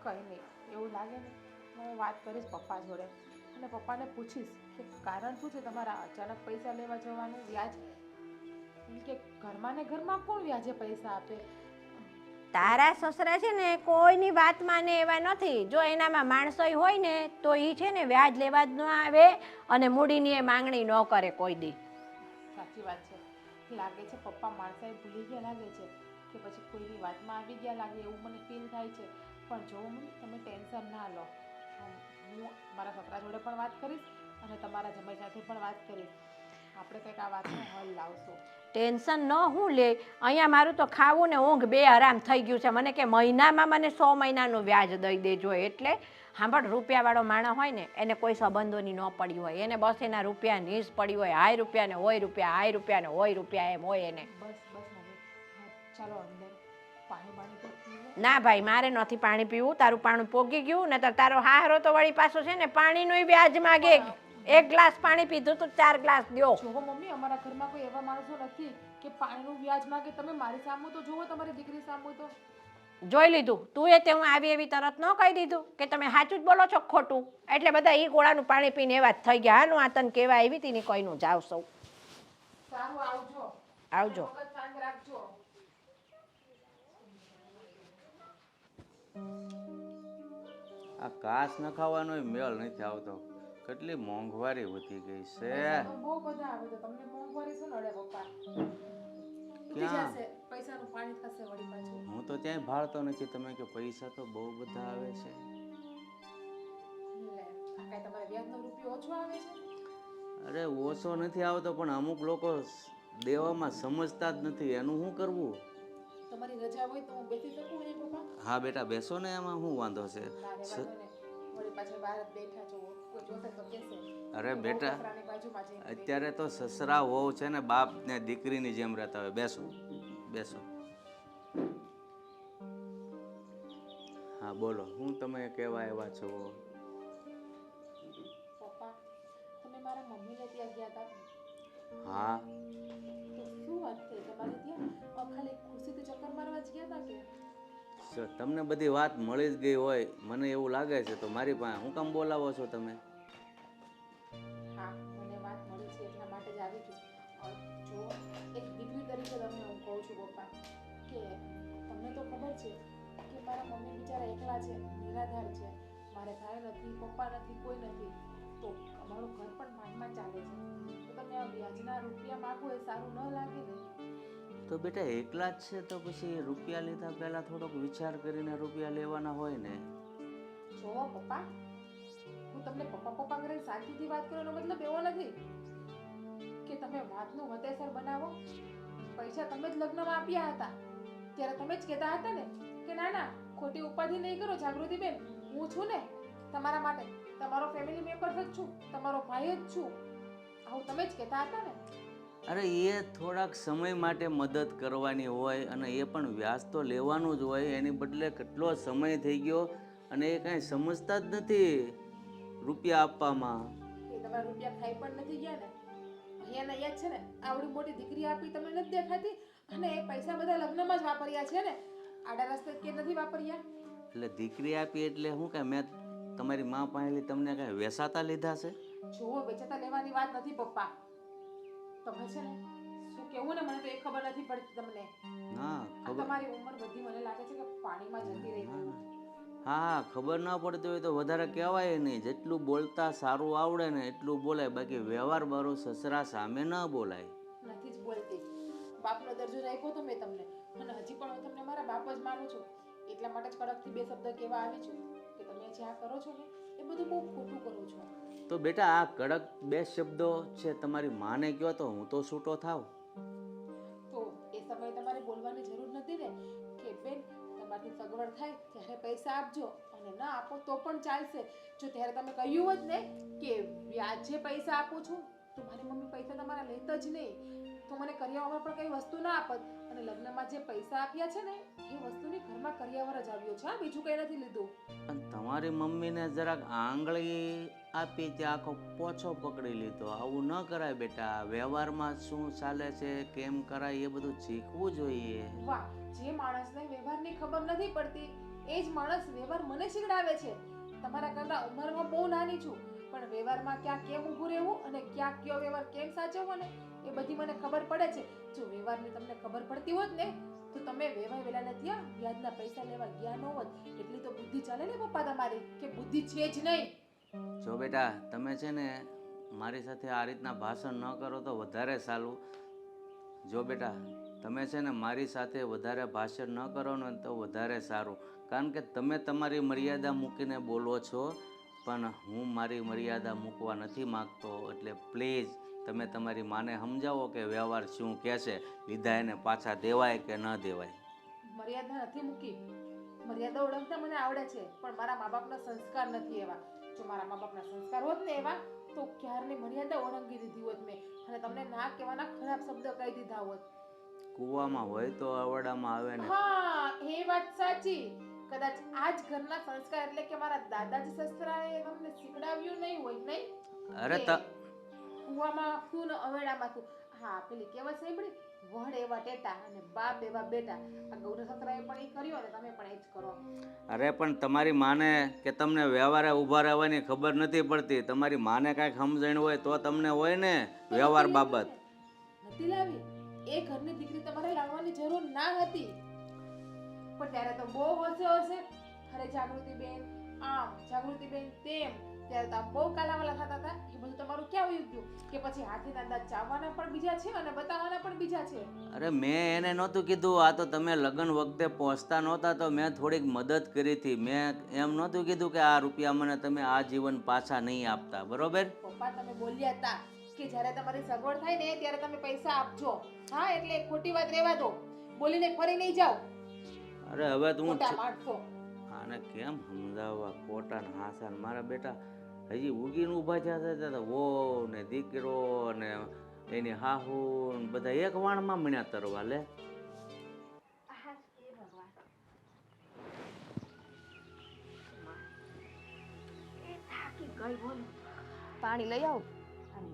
કંઈ નહીં, એવું લાગે ને હું વાત કરીશ પપ્પા જોડે અને પપ્પાને પૂછીશ કે કારણ શું છે તમારા અચાનક પૈસા લેવા જવાનું વ્યાજ? એમ કે ઘરમાં ને ઘરમાં કોણ વ્યાજે પૈસા આપે? તારા સસરા છે ને કોઈની વાત માને એવા નથી. જો એનામાં માણસોય હોય ને તો એ છે ને વ્યાજ લેવા જ ન આવે અને મૂડીની એ માંગણી ન કરે કોઈ દી. સાચી વાત છે. લાગે છે પપ્પા માણસાએ ભૂલી ગયા લાગે છે કે પછી કોઈની વાતમાં આવી ગયા લાગે, એવું મને ફીલ થાય છે. પણ જો મમ્મી તમે ટેન્શન ના લો, હું મારા સસરા જોડે પણ વાત કરીશ અને તમારા જમાઈ સાથે પણ વાત કરીશ. આપણે કંઈક આ વાતનો હલ લાવશું. ટેન્શન ન હું લે, અહીંયા મારું તો ખાવું ને ઊંઘ 2 હરામ થઈ ગયું છે. મને કે મહિનામાં મને 100 મહિનાનું વ્યાજ દઈ દેજો. એટલે સાંભળ, રૂપિયાવાળો માણસ હોય ને એને કોઈ સંબંધોની ન પડી હોય, એને બસ એના રૂપિયાની જ પડી હોય. હાય રૂપિયા ને હોય રૂપિયા, હાય રૂપિયા ને હોય રૂપિયા, એમ હોય એને. બસ મમ્મી, હા ચાલો અંદર પાણી તો પીવો. ના ભાઈ, મારે નથી પાણી પીવું, તારું પાણી પોગી ગયું ને તારો હારો તો વળી પાછો છે ને પાણીનું વ્યાજ માગે. 1 ગ્લાસ પાણી પીધું તો 4 ગ્લાસ દો. જોવો મમ્મી, અમારા ઘરમાં કોઈ એવા માણસો નથી કે પાણીનું વ્યાજ માંગે. તમે મારી સામું તો જોવો, તમારી દીકરી સામું તો. જોઈ લીધું તું એ તે હું આવી એવી તરત ન કહી દીધું કે તમે સાચું જ બોલો છો કે ખોટું, એટલે બધા ઈ ગોળાનું પાણી પીને એવા જ થઈ ગયા. હાનું આ તને કહેવા આવી હતી ને કોઈનું જાવ સૌ. સારું આવજો. આવજો. વખત શાંત રાખજો. આ ઘાસ ન ખાવાનો મેળ નથી આવતો. કેટલી મોંઘવારી વધી ગઈ છે. બહુ બધા આવે તો તમને મોંઘવારી શું નડે પપ્પા? ક્યાં? જશે પૈસાનું પાણી થશે વળી પાછું. હું તો ક્યાંય ભાળતો નથી. તમે કે પૈસા તો બહુ બધા આવે છે. લે, આ કાંઈ તમારે વ્યાજનો રૂપિયો ઓછો આવે છે? અરે ઓછો નથી આવતો, પણ અમુક લોકો દેવામાં સમજતા જ નથી. એનું શું કરવું? તમારી રજા હોય તો હું બેસી શકું નહીં પપ્પા? હા બેટા બેસો ને, એમાં શું વાંધો છે? ના રહેવા દો ને. વળી પાછળ બહાર જ બેઠા છો, કોઈ જોશે તો કહેશે. અરે તો બેટા, વહુ સસરાની બાજુમાં જઈને બેઠા. અત્યારે તો સસરા વહુ છે ને બાપ ને દીકરીની જેમ રહેતા હોય. બેસો બેસો. હા બોલો, હું તમે કેવા આવ્યા છો? પપ્પા, તમે મારા મમ્મીને ત્યાં ગયા હતા હા તો શું વાત થઈ તમારે ત્યાં? ખાલી ખુશીથી ચક્કર મારવા જ ગયા હતા કે? તમને બધી વાત મળી જ ગઈ હોય મને એવું લાગે છે, તો મારી પાસે હું કામ બોલાવો છો તમે? હા, મને વાત મળી છે એટલા માટે જ આવી છું. જો એક દીકરી તરીકે તમને હું કહું છું પપ્પા કે તમને તો ખબર છે કે મારા મમ્મી બિચારા એકલા છે, નિરાધાર છે. મારે ભાઈ નથી, પપ્પા નથી, કોઈ નથી. તો અમારું ઘર પણ માંડમાં ચાલે છે. તો તમે આ વ્યાજના રૂપિયા માગો એ સારું ન લાગે ને? તો બેટા એકલા જ છે તો પછી રૂપિયા લીધા પહેલા થોડોક વિચાર કરીને રૂપિયા લેવાના હોય ને. જો પપ્પા, હું તમને પપ્પા પપ્પા કરીને શાંતિથી વાત કરવાનો મતલબ એવો નથી કે તમે વાતનું વતેસર બનાવો. પૈસા તમે જ લગ્નમાં આપ્યા હતા ત્યારે તમે જ કહેતા હતા ને કે ના ના ખોટી ઉપાધિ નહીં કરો જાગૃતિબેન, હું છું ને તમારા માટે, તમારો ફેમિલી મેમ્બર જ છું, તમારો ભાઈ જ છું. આવું તમે જ કહેતા હતા ને. અરે એ થોડાક સમય માટે મદદ કરવાની હોય અને એ પણ વ્યાજ તો લેવાનું જ હોય. એની બદલે કેટલો સમય થઈ ગયો અને એ કાંઈ સમજતા જ નથી રૂપિયા આપવામાં. એ તમારા રૂપિયા ખાઈ પણ નથી ગયા ને? અહીંયા ને અહીંયા જ છે ને આવડી મોટી દીકરી આપી તમને નથી દેખાતી? અને એ પૈસા બધા લગ્નમાં જ વાપર્યા છે ને, આડા રસ્તે કે નથી વાપર્યા? એટલે દીકરી આપી એટલે શું કે મેં તમારી મા પાસેથી તમને કાંઈ વેસાતા લીધા છે? જો વેચાતા લેવાની વાત નથી પપ્પા. તમે છે ને શું કેવું ને મને તો એ ખબર નથી પડતી તમને. ના આ ખબર. તમારી ઉંમર બધી મને લાગે છે કે પાણીમાં જતી રહી ગઈ. હા ખબર ના પડતી હોય તો વધારે કહેવાય નહીં. જેટલું બોલતા સારું આવડે ને એટલું બોલાય, બાકી વ્યવહાર બારો સસરા સામે ન બોલાય. નથી જ બોલતી. બાપનો દરજ્જો રાખ્યો તો મેં તમને, અને હજી પણ હું તમને મારા બાપ જ માનું છું. એટલા માટે જ કડકથી બે શબ્દ કહેવા આવી છું કે તમે જે આ કરો છો ને એ બધું બહુ ખોટું કરો છો. તો બેટા આ કડક બે શબ્દો છે તમારી માને કહો તો હું તો છૂટો થાવ. તો એ સમયે તમારે બોલવાની જરૂર નથી ને કે બેન તમારી સગવડ થાય ત્યારે પૈસા આપજો અને ના આપો તો પણ ચાલશે. જો ત્યારે તમે કહ્યું હોત ને કે વ્યાજે પૈસા આપું છું તો મારી મમ્મી પૈસા તમારા લેત જ નહીં, તો મને કરિયાવરમાં પણ કઈ વસ્તુ ના આપત. અને લગ્નમાં જે પૈસા આપ્યા છે ને એ વસ્તુની ઘરમાં કરિયાવર જ આવ્યો છે, હા, બીજું કઈ નથી લીધું. પણ તમારી મમ્મીને જરાક આંગળી આપી ત્યાં આખો પોછો પકડી લીધો. આવું ન કરાય બેટા. વ્યવહારમાં શું ચાલે છે કેમ કરાય એ બધું શીખવું જોઈએ. વાહ, જે માણસને વ્યવહારની ખબર નથી પડતી એ જ માણસ વ્યવહાર મને શીખડાવે છે. તમારા કરતા ઉંમરમાં બહુ નાની છું, પણ વ્યવહારમાં ક્યાં કેમ ઊભું રહેવું અને ક્યાં કયો વ્યવહાર કેમ સાચવવો ને એ બધી મને ખબર પડે છે. જો વ્યવહારની તમને ખબર પડતી હોત ને તો તમે વેવાય વેલા ત્યાં વ્યાજના પૈસા લેવા ગયા ન હોત. એટલી તો બુદ્ધિ ચાલે ને પપ્પા તમારી, કે બુદ્ધિ છે જ નહીં. જો બેટા તમે છે ને મારી સાથે આ રીતના ભાષણ ન કરો તો વધારે સારું. જો બેટા તમે છે ને મારી સાથે વધારે ભાષણ ન કરો ને તો વધારે સારું. કારણ કે તમે તમારી મર્યાદા મૂકીને બોલો છો, પણ હું મારી મર્યાદા મૂકવા નથી માગતો. એટલે પ્લીઝ તમે તમારી માને સમજાવો કે વ્યવહાર શું કહે છે, લીધા એને પાછા દેવાય કે ન દેવાય. મર્યાદા નથી મૂકી, મર્યાદા ઓળખતા મને આવડે છે, પણ મારા મા બાપના સંસ્કાર નથી એવા. જો મારા મા બાપના સંસ્કાર હોત ને એવા તો ક્યારની મર્યાદા ઓળંગી દીધી હોત મેં, અને તમને ના કહેવાના ખરાબ શબ્દ કહી દીધા હોત. કૂવામાં હોય તો અવડામાં આવે ને. હા, એ વાત સાચી. કદાચ આ જ ઘરના સંસ્કાર એટલે કે મારા દાદાજી સસરાએ તમને શીખડાવ્યું નહીં હોય, નહીં? અરે કે કૂવામાં થૂ ને અવેડામાં થૂ. હા, પેલી કહેવત સાંભળી વડ એવા ટેટા અને બાપ એવા બેટા. આ ગૌર સસરાએ પણ એ કર્યો ને તમે પણ એ જ કરો. અરે પણ તમારી માને કે તમને વ્યવહારે ઊભા રહેવાની ખબર નથી પડતી. તમારી માને કાંઈક સમજણ હોય તો તમને હોય ને વ્યવહાર બાબત. નથી લાવી. એ ઘરની દીકરી તમારે લાવવાની જરૂર ના હતી. પણ ત્યારે તો બહુ હશે. અરે જાગૃતિબેન આમ, જાગૃતિબેન તેમ. ત્યારે તો આમ બહુ કાલાવાલા થતા હતા. એ બધું તમારું ક્યાં વયું ગયું? કે પછી હાથીના દાંત ચાવવાના પણ બીજા છે અને બતાવવાના પણ બીજા છે. અરે મેં એને નહોતું કીધું. આ તો તમે લગ્ન વખતે પહોંચતા નહોતા તો મેં થોડીક મદદ કરી હતી. મેં એમ નહોતું કીધું કે આ રૂપિયા મને તમે આ જીવન પાછા નહીં આપતા, બરોબર? પપ્પા તમે બોલ્યા હતા કે જ્યારે તમારી સગવડ થાય ને ત્યારે તમે પૈસા આપજો. હા, એટલે ખોટી વાત રહેવા દો. બોલીને ફરી નહીં જાઓ. અરે હવે તું ખોટા માણસો. આને કેમ સમજાવવા ખોટા ને હાસા ને? મારા બેટા હજી ઉગીને ઊભા થયા હતા. વો ને દીકરો ને એની હાહુ ને બધા એક વાણમાં મળ્યા તરવા લે. પાણી લઈ આવ.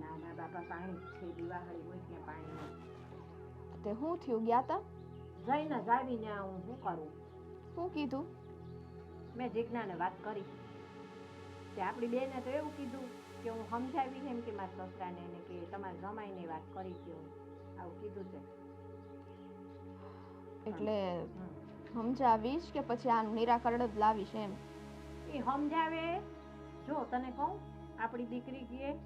ના ના બાપા, પાણી છે. દિવાળી હોય ત્યાં પાણી નહીં. તે હું થયું, ગયા તા? જઈને જાવીને હું શું કરું? શું કીધું? મેં જીજ્ઞાને વાત કરી. તે આપણી બેને તો એવું કીધું કે હું સમજાવીને એમ કે મારા સસરાને એને કે તમારા જમાઈને વાત કરી કે આવું કીધું છે. એટલે સમજાવીશ કે પછી આનું નિરાકરણ જ લાવીશ એમ? એ સમજાવે. જો તને કહું, આપણી દીકરી કહે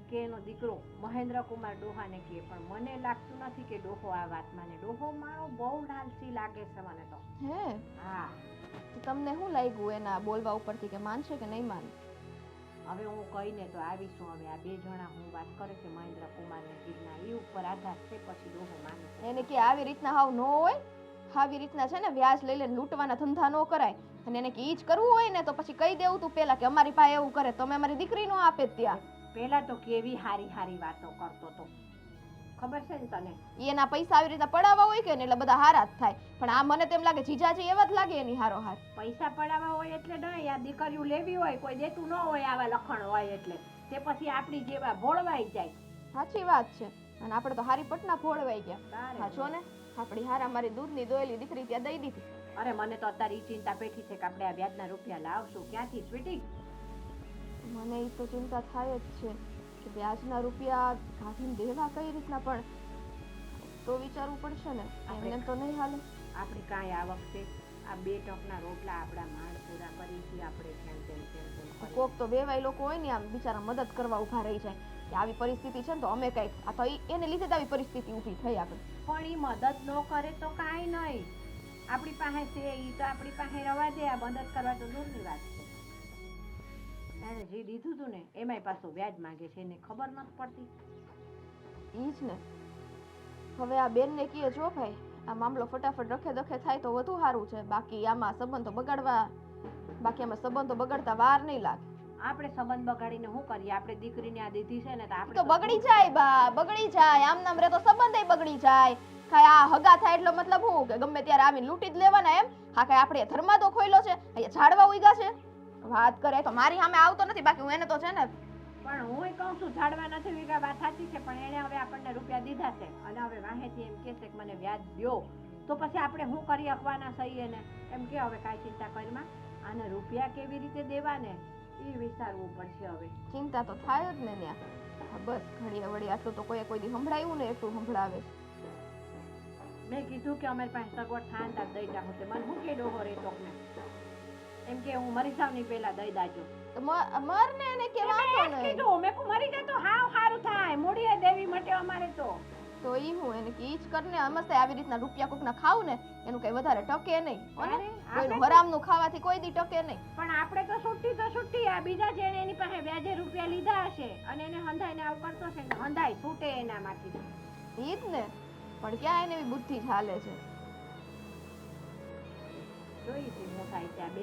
કે એનો દીકરો મહેન્દ્રકુમાર ડોહાને કહે, પણ મને લાગતું નથી કે ડોહો આ વાત માને. ડોહો મારો બહુ લાલચી લાગે છે મને તો. હે? હા. તો તમને શું લાગ્યું એના બોલવા ઉપરથી કે માનશે કે નહીં માને? હવે હું કહીને તો આવીશું. હવે આ બે જણા હું વાત કરે છે મહેન્દ્રકુમાર ને જીજ્ઞા, એ ઉપર આધાર છે. પછી ડોહો માને છે. એને કે આવી રીતના હાવ ન હોય. આવી રીતના છે ને વ્યાજ લઈ લઈને લૂંટવાના ધંધા ન કરાય. અને એને કે ઈ જ કરવું હોય ને તો પછી કહી દેવું તું પેલા કે અમારી પાસે એવું કરે તો અમે અમારી દીકરી નો આપે ત્યાં. પેલા તો કેવી હારી હારી વાતો કરતો તો, ખબર છે ને તને? એના પૈસા આવી રીતના પડાવવા હોય કે ને એટલે બધા હારા જ થાય. પણ આ મને તેમ લાગે જીજાજી એવા જ લાગે એની હારો હાર. પૈસા પડાવવા હોય એટલે નહીં, આ દીકરીઓ લેવી હોય કોઈ દેતું ન હોય, આવા લખણ હોય એટલે તે પછી આપણી જેવા ભોળવાઈ જાય. સાચી વાત છે. અને આપણે તો હારી પટના ભોળવાઈ ગયા. તારે હા છો ને, આપણી હારા મારી દૂધની દોયેલી દીકરી ત્યાં દઈ દીધી. અરે મને તો અત્યારે ઈ ચિંતા પેઠી છે કે આપણે આ વ્યાજના રૂપિયા લાવશું ક્યાંથી સ્વીટી? મને એ તો ચિંતા થાય જ છે કે વ્યાજના રૂપિયા કાઢીને દેવા કઈ રીતના, પણ તો વિચારવું પડશે ને. એમને તો નહીં હાલે. આપણે કાંઈ આ વખતે આ 2 ટકના રોટલા આપણા માંડ પૂરા કરી છીએ આપણે તેમ કોક તો વેવાય લોકો હોય ને આમ બિચારા મદદ કરવા ઊભા રહી જાય કે આવી પરિસ્થિતિ છે ને તો અમે કંઈક, આ તો એને લીધે જ આવી પરિસ્થિતિ ઊભી થઈ આપણે. પણ એ મદદ ન કરે તો કાંઈ નહીં. આપણી પાસે છે એ તો આપણી પાસે રવા દે. આ મદદ કરવા તો દૂરની વાત છે. એને જે દીધું હતું ને એમાંય પાછું વ્યાજ માંગે છે, એને ખબર નથી પડતી. ઈ જ ને. હવે આ બેનને કીએ જો ભાઈ આ મામલો ફટાફટ રખે દખે થાય તો વધુ સારું છે. બાકી આમાં સંબંધો બગડતા વાર નહીં લાગે. આપણે સંબંધ બગાડીને શું કરીએ? આપણે દીકરીને આ દીધી છે ને તો આપણે તો બગડી જાય બા, બગડી જાય. આમ નામ રે તો સંબંધય બગડી જાય. કાંઈ આ હગા થાય એટલો મતલબ શું કે ગમે ત્યારે આવીને લૂંટી જ લેવાના એમ? હા, કાંઈ આપણે ધર્મા તો ખોઈલો છે, અહીંયા ઝાડવા ઉગ્યા છે. વાત કરે તો મારી સામે આવતો નથી, બાકી હું એને તો છે ને. પણ હું કહું છું ઝાડવા નથી વીઘા, વાત સાચી છે. પણ એને હવે આપણને રૂપિયા દીધા છે અને હવે વાહેથી એમ કહે છે કે મને વ્યાજ દ્યો, તો પછી આપણે શું કરી શકવાના સહી એને? એમ કે હવે કાંઈ ચિંતા કરીમાં, આને રૂપિયા કેવી રીતે દેવા ને એ વિચારવું પડશે હવે. ચિંતા તો થાય જ ને ત્યાં. હા બસ ઘડીએ વળી આટલું તો કોઈ દી સંભળાયું ને એટલું સંભળાવે. મેં કીધું કે અમારી પાસે સગવડ થાય તાર દઈ જાઉં છે. મને શું કે ડોહો રેતો ને એમ કે હું મરી જાવ ની પેલા દઈ દાજો. તો મર ને એને કે વાંધો નહીં. કીધું મેં મરી જાય તો હાવ સારું થાય. મૂડીએ દેવી માટે અમારે તો ઈ હું એને કે ઈ જ કરને. અમસ્તે આવી રીતના રૂપિયા કોકના ખાવ ને એનું કઈ વધારે ટકે નહીં. કોઈનું હરામનું ખાવાથી કોઈ દી ટકે નહીં. પણ આપણે તો છૂટી આ બીજા જેને એની પાસે વ્યાજે રૂપિયા લીધા હશે અને એને હંધાઈને આવ કરતો છે ને હંધાઈ છૂટે એનામાંથી. ઈ જ ને. પણ ક્યાં એને એવી બુદ્ધિ ચાલે છે? જોઈ છે હું થાય ત્યાં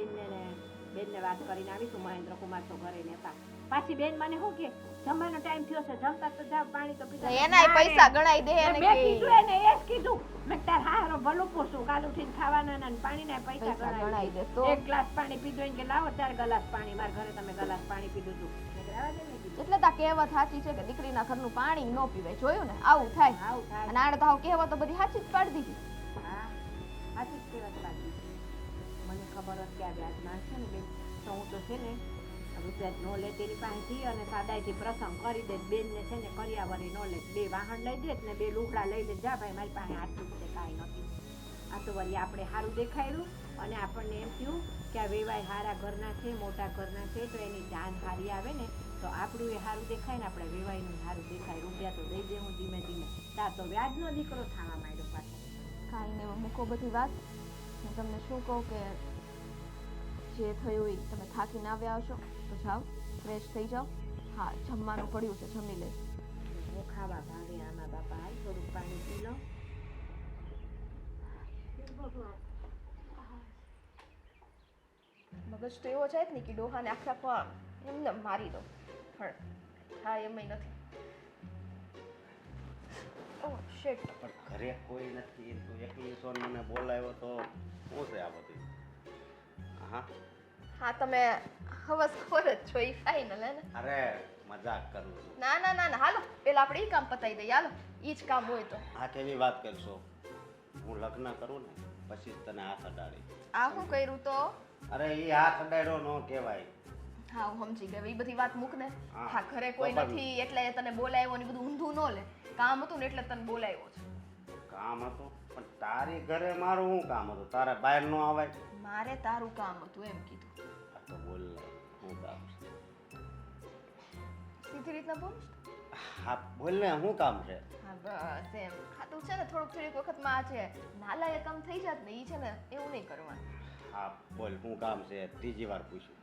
બેનને વાત કરીને આવીશું. મહેન્દ્રકુમાર તો ઘરે નતા. પાછી બેન મને શું કે જમવાનો ટાઈમ થયો છે, જમતા તો જાવ, પાણી તો પીતા. એનાય પૈસા ગણાઈ દે એને કે. મેં કીધું એને એ જ કીધું મેં તાર હારો ભલું પૂછું કાલ ઉઠીને ખાવાના ને પાણીના પૈસા ગણાઈ દે. તો એક ગ્લાસ પાણી પીધું કે લાવો 4 ગ્લાસ પાણી. મારા ઘરે તમે ગ્લાસ પાણી પીધું હતું. એટલે તા કહેવત સાચી છે કે દીકરીના ઘરનું પાણી ન પીવાય. જોયું ને, આવું થાય. આવું થાય. અને આને તો હાવ કહેવત તો બધી સાચી જ પાડી દીધી. હા સાચી જ કહેવત પાછી. મને ખબર હતી કે આ વ્યાજમાં છે ને બેન, તો હું તો છે ને રૂપિયા ન લે તેની પાસેથી અને સાદાઈથી પ્રસંગ કરી દે. બેનને છે ને કર્યાવરી ન લે, 2 વાહન લઈ દે ને 2 લુગડા લઈ લે. જા ભાઈ મારી પાસે આટલું છે, કાંઈ નથી. આ તો વળી આપણે સારું દેખાયેલું અને આપણને એમ થયું કે આ વેવાય સારા ઘરના છે, મોટા ઘરના છે, તો એની જાન સારી આવે ને તો આપણું એ સારું દેખાય ને આપણે વેવાયનું સારું દેખાય. રૂપિયા તો દઈ દે હું ધીમે ધીમે. તાર તો વ્યાજનો દીકરો થવા માંડ્યો પાછો. કાંઈ નહીં, મૂકો બધી વાત. હું તમને શું કહું કે જે થયું એ તમે થાકીને આવ્યા હશો તો જાઓ, ફ્રેશ થઈ જાઓ. હા, જમવાનું પડ્યું છે, જમી લે. હું ખાવા ભાવે આમાં બાપા, હાલ થોડુંક પાણી પી લો. મગજ તો એવો જાય જ ને કે ડોહાને આખા પણ એમને મારી દો, પણ હા એમય નથી. ઓહ શિટ. પણ ઘરે કોઈ નથી, તું એકલી છો ને મને બોલાવ્યો તો શું છે આ બધું? હા હા તમે હવસ ખોર જ છો, ઈ ફાઇનલ હે ને? અરે મજાક કરું છું. ના ના ના ના, હાલો પેલા આપણે ઈ કામ પતાવી દઈએ. હાલો, ઈ જ કામ હોય તો. આ કેવી વાત કરશો? હું લગ્ન કરું ને પછી જ તને હાથ અડાડી. આ શું કર્યું તો? અરે એ હાથ અડાડ્યો ન કહેવાય. હા હું સમજી ગઈ, ઈ બધી વાત મૂક ને. હા. હા, ઘરે કોઈ બરાબર. નથી એટલે તને બોલાવ્યો ને ઈ બધું ઊંધું ન લે. કામ હતું ને એટલે તને બોલાવ્યો છે. કામ હતું પણ તારી ઘરે મારું શું કામ હતું? તારે બહાર ન આવાય? મારે તારું કામ હતું એમ કીધું. આ તો બોલ ને, શું કામ છે? સીધી રીતના બોલ. હા બોલ ને, શું કામ છે? હા બસ એમ. હા તું છે ને થોડીક વખતમાં આ છે નાલાયક કામ થઈ જાત ને, ઈ છે ને એવું નહીં કરવાનું. હા બોલ, શું કામ છે? ત્રીજી વાર પૂછ્યું.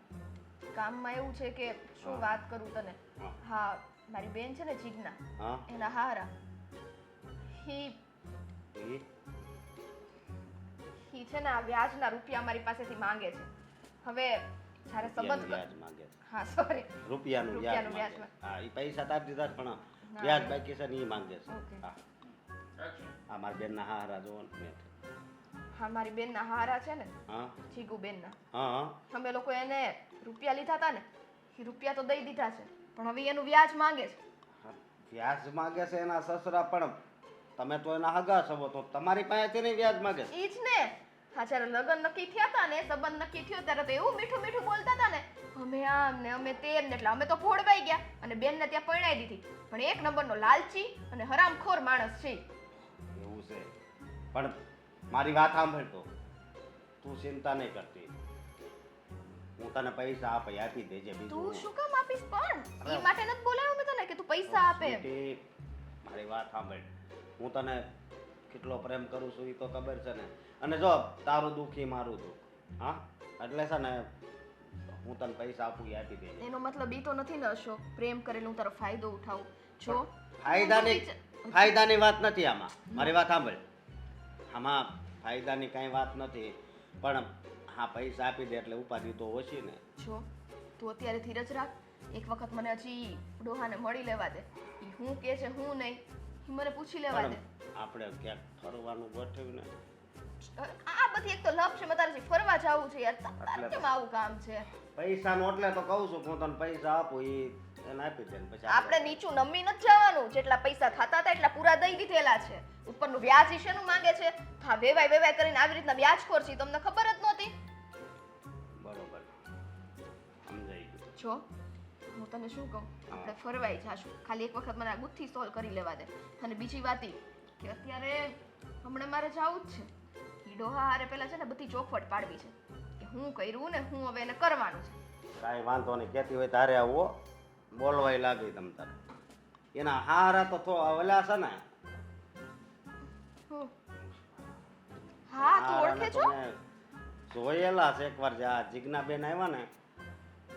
કામમાં એવું છે કે શું હા. વાત કરું તને. હા. હા, મારી બેન છે ને જીજ્ઞા, હા એના હારા હી છે ને આ વ્યાજના રૂપિયા મારી પાસેથી માંગે છે. હવે જ્યારે સંબંધ વ્યાજ માંગે છે. હા સોરી, રૂપિયાનું વ્યાજ રૂપિયાનું માંગે. વ્યાજ. હા, એ પૈસા તો આપી દીધા પણ ના, વ્યાજ ના. બાકી છે ને એ માંગે છે. ઓકે. હા, આ મારા બેનના હારા જોવો ને. હા મારી બેનના હારા છે ને હા જીગુ બેનના, હા હા. અમે લોકો એને રૂપિયા લીધા હતા ને, એ રૂપિયા તો દઈ દીધા છે પણ હવે એનું વ્યાજ માંગે છે. હા, વ્યાજ માંગે છે એના સસરા, પણ તમે તો એના હગા છો તો તમારી પાસેથી નહીં વ્યાજ માંગે છે. ઈ જ ને. હા જ્યારે લગ્ન નક્કી થયા હતા ને, સંબંધ નક્કી થયો ત્યારે તો એવું મીઠું મીઠું બોલતા હતા ને, અમે આમ ને અમે તેમ ને, એટલે અમે તો ભોળવાઈ ગયા અને બેનને ત્યાં પરણાઈ દીધી. પણ એક નંબરનો લાલચી અને હરામખોર માણસ છે. એવું છે, પણ મારી વાત સાંભળ તો, તું ચિંતા નહીં કરતી. હું તને પૈસા આપી દેજે. તું બીજું શું કામ આપીશ પણ? અરે. ઈ માટે નથી બોલાવ્યો મેં તને કે તું પૈસા આપે એમ. સ્વીટી, મારી વાત સાંભળ. હું તને કેટલો પ્રેમ કરું છું એ તો ખબર છે ને. અને જો તારું દુઃખ એ મારું દુઃખ. હા, એટલે છે ને હું તને પૈસા આપું એ આપી દેજે. એનો મતલબ ઈ તો નથી ને અશોક, પ્રેમ કરેલું હું તારો ફાયદો ઉઠાવું. જો ફાયદાની વાત નથી આમાં. મારી વાત સાંભળ, આમાં ફાયદાની કાંઈ વાત નથી, પણ હા પૈસા આપી દે એટલે ઉપાધિ તો ઓછી ને. જો તું અત્યારે ધીરજ રાખ. એક વખત મને હજી ડોહાને મળી લેવા દે. ઈ હું કે છે હું નહીં ઈ મને પૂછી લેવા દે. પણ આપણે ક્યાંક ફરવાનું ગોઠવ્યું ને. આ બધી એક તો લપ છે, મારે ફરવા જવું છે યાર. તારે એટલે કેમ આવું કામ છે? પૈસાનું એટલે તો કહું છું, હું તને પૈસા આપું એ એને આપી દે ને પછી આપણે નીચું નમી નથી જવાનું. જેટલા પૈસા થતા હતા એટલા પૂરા દઈ દીધેલા છે. ઉપરનું વ્યાજ ઈ શેનું માંગે છે? હા વેવાય વેવાય કરીને આવી રીતના વ્યાજખોર છે, તમને ખબર જ નહોતી. બરોબર સમજાઈ ગયું. જો હું તને શું કહું, આપણે ફરવાઈ જાશું. ખાલી એક વખત મને આ ગુથ્થી સોલ્વ કરી લેવા દે. અને બીજી વાત ઈ કે અત્યારે હમણાં મારે જવું જ છે. ઈ ડોહા હારે પેલા છે ને બધી ચોખવટ પાડવી છે કે હું કર્યું ને હું હવે એને કરવાનું છે. કાંઈ વાંધો નહીં, કહેતી હોય તારે આવો બોલવાય લાગી તમ તારે. એના હારા તો ઓલા છે ને. હું હા તું ઓળખે છો? તમે જોયેલા છે એકવાર જે આ જીજ્ઞાબેન આવ્યા ને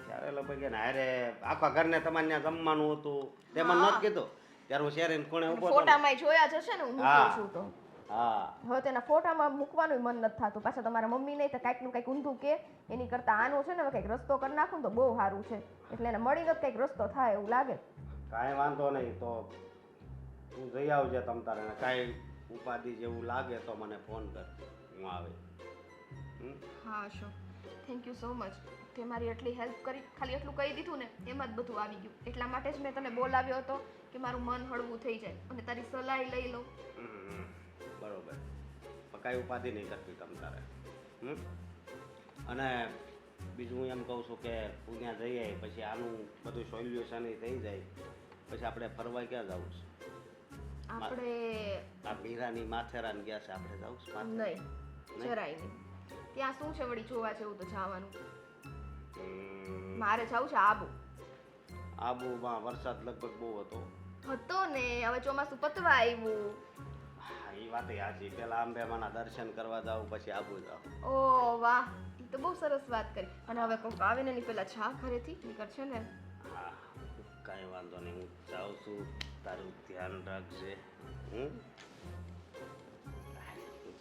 ત્યારે લગભગ એને હારે આખા ઘરને તમારે ત્યાં જમવાનું હતું. તે મને હા. નહોતું કીધું ત્યારે હું શેરીને ખૂણે ઊભો હતો ને. ફોટામાં જોયા જશે ને હું હા. મૂકું છું તો. હા હવે તેના ફોટામાં મૂકવાનું મન નથી થતું. પાછા તમારા મમ્મી નહીં તો કાંઈક નું કાંઈક ઊંધું કે એની કરતા આનું છે ને હવે કંઈક રસ્તો કરી નાખું ને તો બહુ સારું છે. એટલે એને મળીને જ કંઈક રસ્તો થાય એવું લાગે. કાંઈ વાંધો નહીં, તો તું જઈ આવજે તમ તારે. ને કાંઈ ઉપાધિ જેવું લાગે તો મને ફોન કર, હું આવે. હા શું થેન્ક યુ સો મચ. તે મારી એટલી હેલ્પ કરી, ખાલી એટલું કહી દીધું ને એમાં જ બધું આવી ગયું. એટલા માટે જ મેં તને બોલાવ્યો હતો કે મારું મન હળવું થઈ જાય અને તારી સલાહ લઈ લઉં. બરોબર, પણ કાંઈ ઉપાધિ નહીં કરતી તમ તારે. અને બીજું હું એમ કહું છું કે તું ત્યાં જઈ આવી પછી આનું બધું સોલ્યુશન થઈ જાય પછી આપણે ફરવા ક્યાં જવું છે? આપણે આ મીરાની માથેરાન ગયા છે, આપણે જવું છે માથેરાન? નહીં, જરાય નહીં. ત્યાં શું છે વળી જોવા જેવું? તો જવાનું મારે જવું છે આબુ. આબુમાં વરસાદ લગભગ બહુ હતો ને, હવે ચોમાસું પતવા આવ્યું. હા એ વાત સાચી. પેલા અંબેમાના દર્શન કરવા જાવ પછી આબુ જાવ. ઓ વાહ, ઈ તો બહુ સરસ વાત કરી. અને હવે કોક આવે ને એની પેલા ચા ઘરેથી નીકળશે ને. હા કાંઈ વાંધો નહીં, હું જાઉં છું. તારું ધ્યાન રાખજે.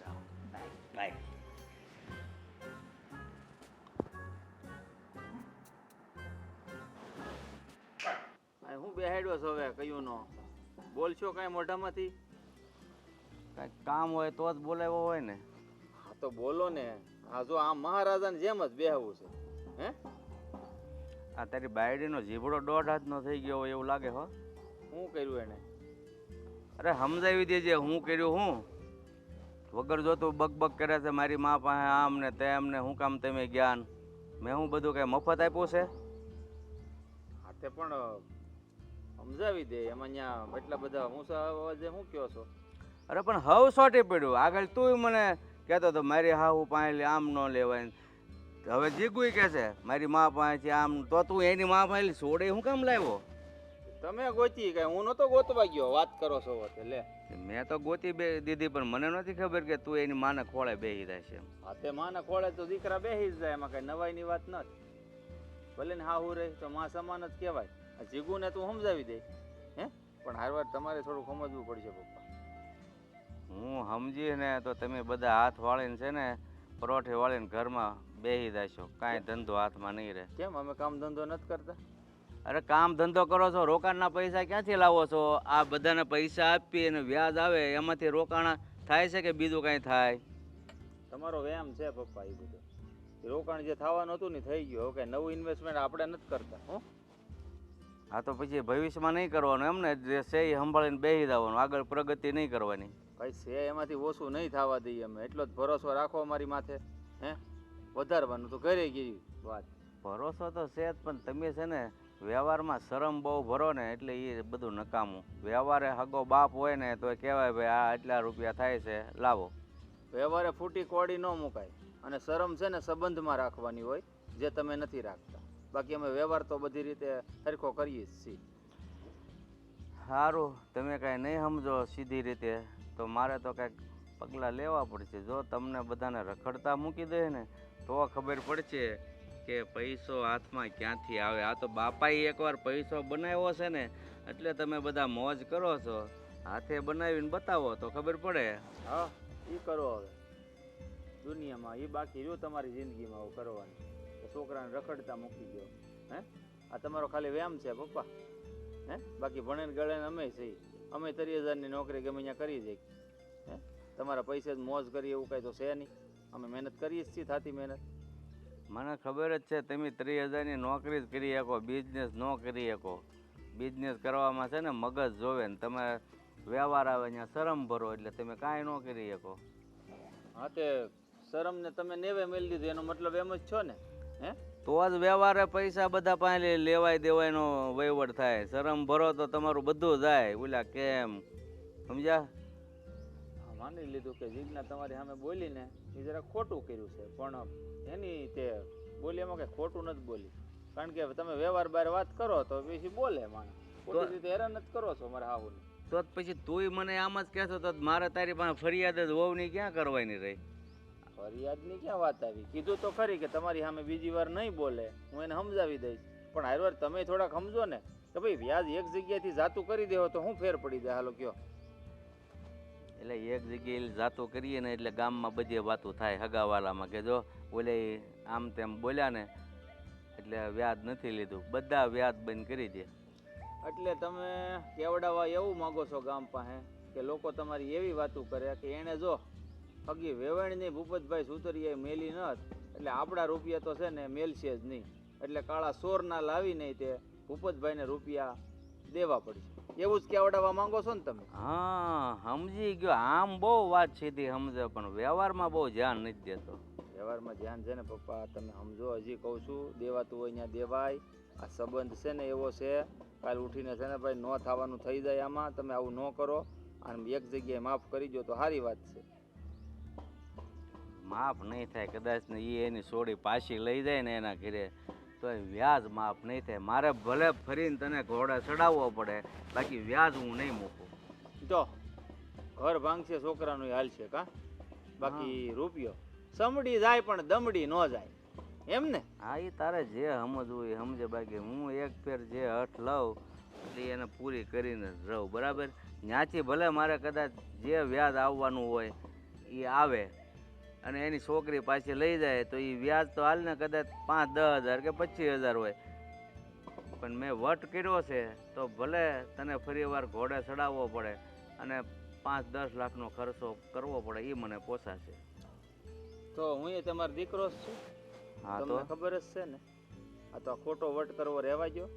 જાઓ, બાય. હું બેહાડ્યો છો હવે કયું નો બોલશો કાંઈ મોઢામાંથી? કાંઈક કામ હોય તો જ બોલાવ્યો હોય ને. હા તો બોલો ને. આ જો આમ મહારાજાની જેમ જ બેહવું છે. હે આ તારી બાયડીનો જીભડો 1.5 હાથનો થઈ ગયો હોય એવું લાગે હો. શું કર્યું એને? અરે સમજાવી દેજે હું કર્યું. હું વગર જોતું બકબક કરે છે મારી મા પાસે આમ ને તેમ ને. હું કામ તમે જ્ઞાન મેં હું બધું કઈ મફત આપ્યું છે? હા તે પણ સમજાવી દે. એમાં ત્યાં એટલા બધા ઊંચા અવાજે શું કહો છો? અરે પણ હવ સોટી પડ્યું. આગળ તું મને કહેતો હતો મારી હાહુ પાસે આમ ન લેવાય. હવે જીગુય કહે છે મારી મા પાસે આમ. તો તું એની મા પાસે છોડે હું કામ લાવ્યો? તમે ગોતી કઈ, હું નતો ગોતવા ગયો. વાત કરો છો વખતે લે. મેં તો ગોતી દીધી પણ મને નથી ખબર કે તું એની માને ખોળે બેસી જાય છે. હા તે માને ખોળે તો દીકરા બેસી જ જાય. એમાં કઈ નવાઈની વાત નથી. ભલે ને હાહુ રહી તો માં સમાન જ કહેવાય. આ જીગુને તું સમજાવી દે. હે પણ હારવાર તમારે થોડું સમજવું પડશે પપ્પા. હું સમજી ને તો તમે બધા હાથ વાળીને છે ને પરોઠે વાળીને ઘરમાં બેસી જશો. કાંઈ ધંધો હાથમાં નહીં રહે. કેમ અમે કામ ધંધો નથી કરતા? અરે કામ ધંધો કરો છો, રોકાણના પૈસા ક્યાંથી લાવો છો? આ બધાને પૈસા આપી અને વ્યાજ આવે એમાંથી રોકાણ થાય છે કે બીજું કાંઈ થાય? તમારો વ્યાયામ છે પપ્પા. એ બધું રોકાણ જે થવાનું હતું ને થઈ ગયું. હવે કઈ નવું ઇન્વેસ્ટમેન્ટ આપણે નથી કરતા. હો હા તો પછી ભવિષ્યમાં નહીં કરવાનું એમ ને? જે છે એ સંભાળીને બેસી જવાનું, આગળ પ્રગતિ નહીં કરવાની. ભાઈ છે એમાંથી ઓછું નહીં થવા દઈએ અમે. એટલો જ ભરોસો રાખો અમારી માથે. હે વધારવાનું તો ઘરે ગઈ વાત. ભરોસો તો છે જ પણ તમે છે ને વ્યવહારમાં શરમ બહુ ભરો ને એટલે એ બધું નકામું. વ્યવહારે હગો બાપ હોય ને તો કહેવાય ભાઈ આ આટલા રૂપિયા થાય છે લાવો. વ્યવહારે ફૂટી કોડી ન મુકાય. અને શરમ છે ને સંબંધમાં રાખવાની હોય, જે તમે નથી રાખતા. બાકી અમે વ્યવહાર તો બધી રીતે સરખો કરીએ જ છીએ. સારું, તમે કાંઈ નહીં સમજો સીધી રીતે તો મારે તો કાંઈક પગલાં લેવા પડશે. જો તમને બધાને રખડતા મૂકી દે ને તો ખબર પડશે કે પૈસો હાથમાં ક્યાંથી આવે. આ તો બાપાએ એકવાર પૈસો બનાવ્યો છે ને એટલે તમે બધા મોજ કરો છો. હાથે બનાવીને બતાવો તો ખબર પડે. હા એ કરો હવે દુનિયામાં. એ બાકી રહ્યું તમારી જિંદગીમાં આવું કરવાનું. તો છોકરાને રખડતા મૂકી દો. હે આ તમારો ખાલી વ્યાયામ છે પપ્પા. હે બાકી ભણે ગળે અમે છીએ. અમે 30,000ની નોકરી ગમે ત્યાં કરી જઈએ. હે તમારા પૈસે જ મોજ કરીએ એવું કાંઈ તો છે નહીં. અમે મહેનત કરીએ જ છીએ, થાતી મહેનત. મને ખબર જ છે તમે 30,000ની નોકરી જ કરી શકો, બિઝનેસ ન કરી શકો. બિઝનેસ કરવામાં છે ને મગજ જોવે ને તમે વ્યવહાર આવે ત્યાં શરમ ભરો એટલે તમે કાંઈ ન કરી શકો. હા તે શરમને તમે નેવે મેળ દીધું એનો મતલબ એમ જ છો ને? હે તો જ વ્યવહારે પૈસા બધા પાસે લેવાય દેવાયનો વહીવટ થાય. શરમ ભરો તો તમારું બધું જાય. ઓલા કેમ સમજ્યા? માની લીધું કે જીજ્ઞા તમારી સામે બોલીને એ જરા ખોટું કર્યું છે, પણ એની તે બોલી એમાં કઈ ખોટું નથી બોલી. કારણ કે તમે વ્યવહાર બહાર વાત કરો તો પછી બોલે માણસ. ખોટી રીતે હેરાન જ કરો છો મારા હાહુને. તો પછી તુંય મને આમ જ કહેશો તો મારે તારી પાસે ફરિયાદ જ વહુની ક્યાં કરવાની રહી? ફરિયાદની ક્યાં વાત આવી? કીધું તો ખરી કે તમારી સામે બીજી વાર નહીં બોલે, હું એને સમજાવી દઈશ. પણ હારવાર તમે થોડાક સમજો ને કે ભાઈ વ્યાજ એક જગ્યાએથી જાતું કરી દેવો તો શું ફેર પડી જાય? હાલો કયો. એટલે એક જગ્યાએ જાતો કરીએ ને એટલે ગામમાં બધી વાતો થાય હગાવાલામાં કે જો ઓલે આમ તેમ બોલ્યા ને એટલે વ્યાજ નથી લીધું. બધા વ્યાજ બંધ કરી દે. એટલે તમે કેવડાવવા એવું માગો છો ગામ પાસે કે લોકો તમારી એવી વાતો કરે કે એને જો હગી વેવાણીની ભૂપતભાઈ સુતરિયાએ મેલી નત, એટલે આપણા રૂપિયા તો છે ને મેલશે જ નહીં. એટલે કાળા સોરના લાવી નહીં તે ભૂપતભાઈને રૂપિયા દેવા પડશે. એવું જ કહેવડાવવા માંગો છો ને તમે? હા સમજી ગયો. આમ બહુ વાત સીધી સમજે, પણ વ્યવહારમાં બહુ ધ્યાન નથી દેતો. વ્યવહારમાં ધ્યાન છે ને પપ્પા, તમે સમજો. હજી કહું છું, દેવાતું હોય ત્યાં દેવાય. આ સંબંધ છે ને એવો છે, કાલ ઉઠીને છે ને ભાઈ ન થવાનું થઈ જાય આમાં. તમે આવું ન કરો અને એક જગ્યાએ માફ કરી દો તો સારી વાત છે. માફ નહીં થાય કદાચ ને એ એની સોડી પાછી લઈ જાય ને એના ઘરે, તો એ વ્યાજ માફ નહીં થાય. મારે ભલે ફરીને તને ઘોડા ચડાવવો પડે, બાકી વ્યાજ હું નહીં મૂકું. જો ઘર ભાંગશે છોકરાનું હાલશે કા, બાકી રૂપિયો સમડી જાય પણ દમડી ન જાય, એમ ને? હા એ તારે જે સમજવું એ સમજે, બાકી હું એક ફેર જે હઠ લઉં એટલે એને પૂરી કરીને જ રહું, બરાબર? ત્યાંથી ભલે મારે કદાચ જે વ્યાજ આવવાનું હોય એ આવે અને એની છોકરી પાછી લઈ જાય તો એ વ્યાજ તો હાલ ને કદાચ 5-10 હજાર કે 25,000 હોય, પણ મેં વટ કર્યો છે તો ભલે તને ફરી વાર ઘોડે ચડાવવો પડે અને 5-10 લાખનો ખર્ચો કરવો પડે, એ મને પોસાશે. તો હું એ તમારો દીકરો જ છું, હા તો તમને ખબર જ છે ને. આ તો ખોટો વટ કરવો રહેવા દો,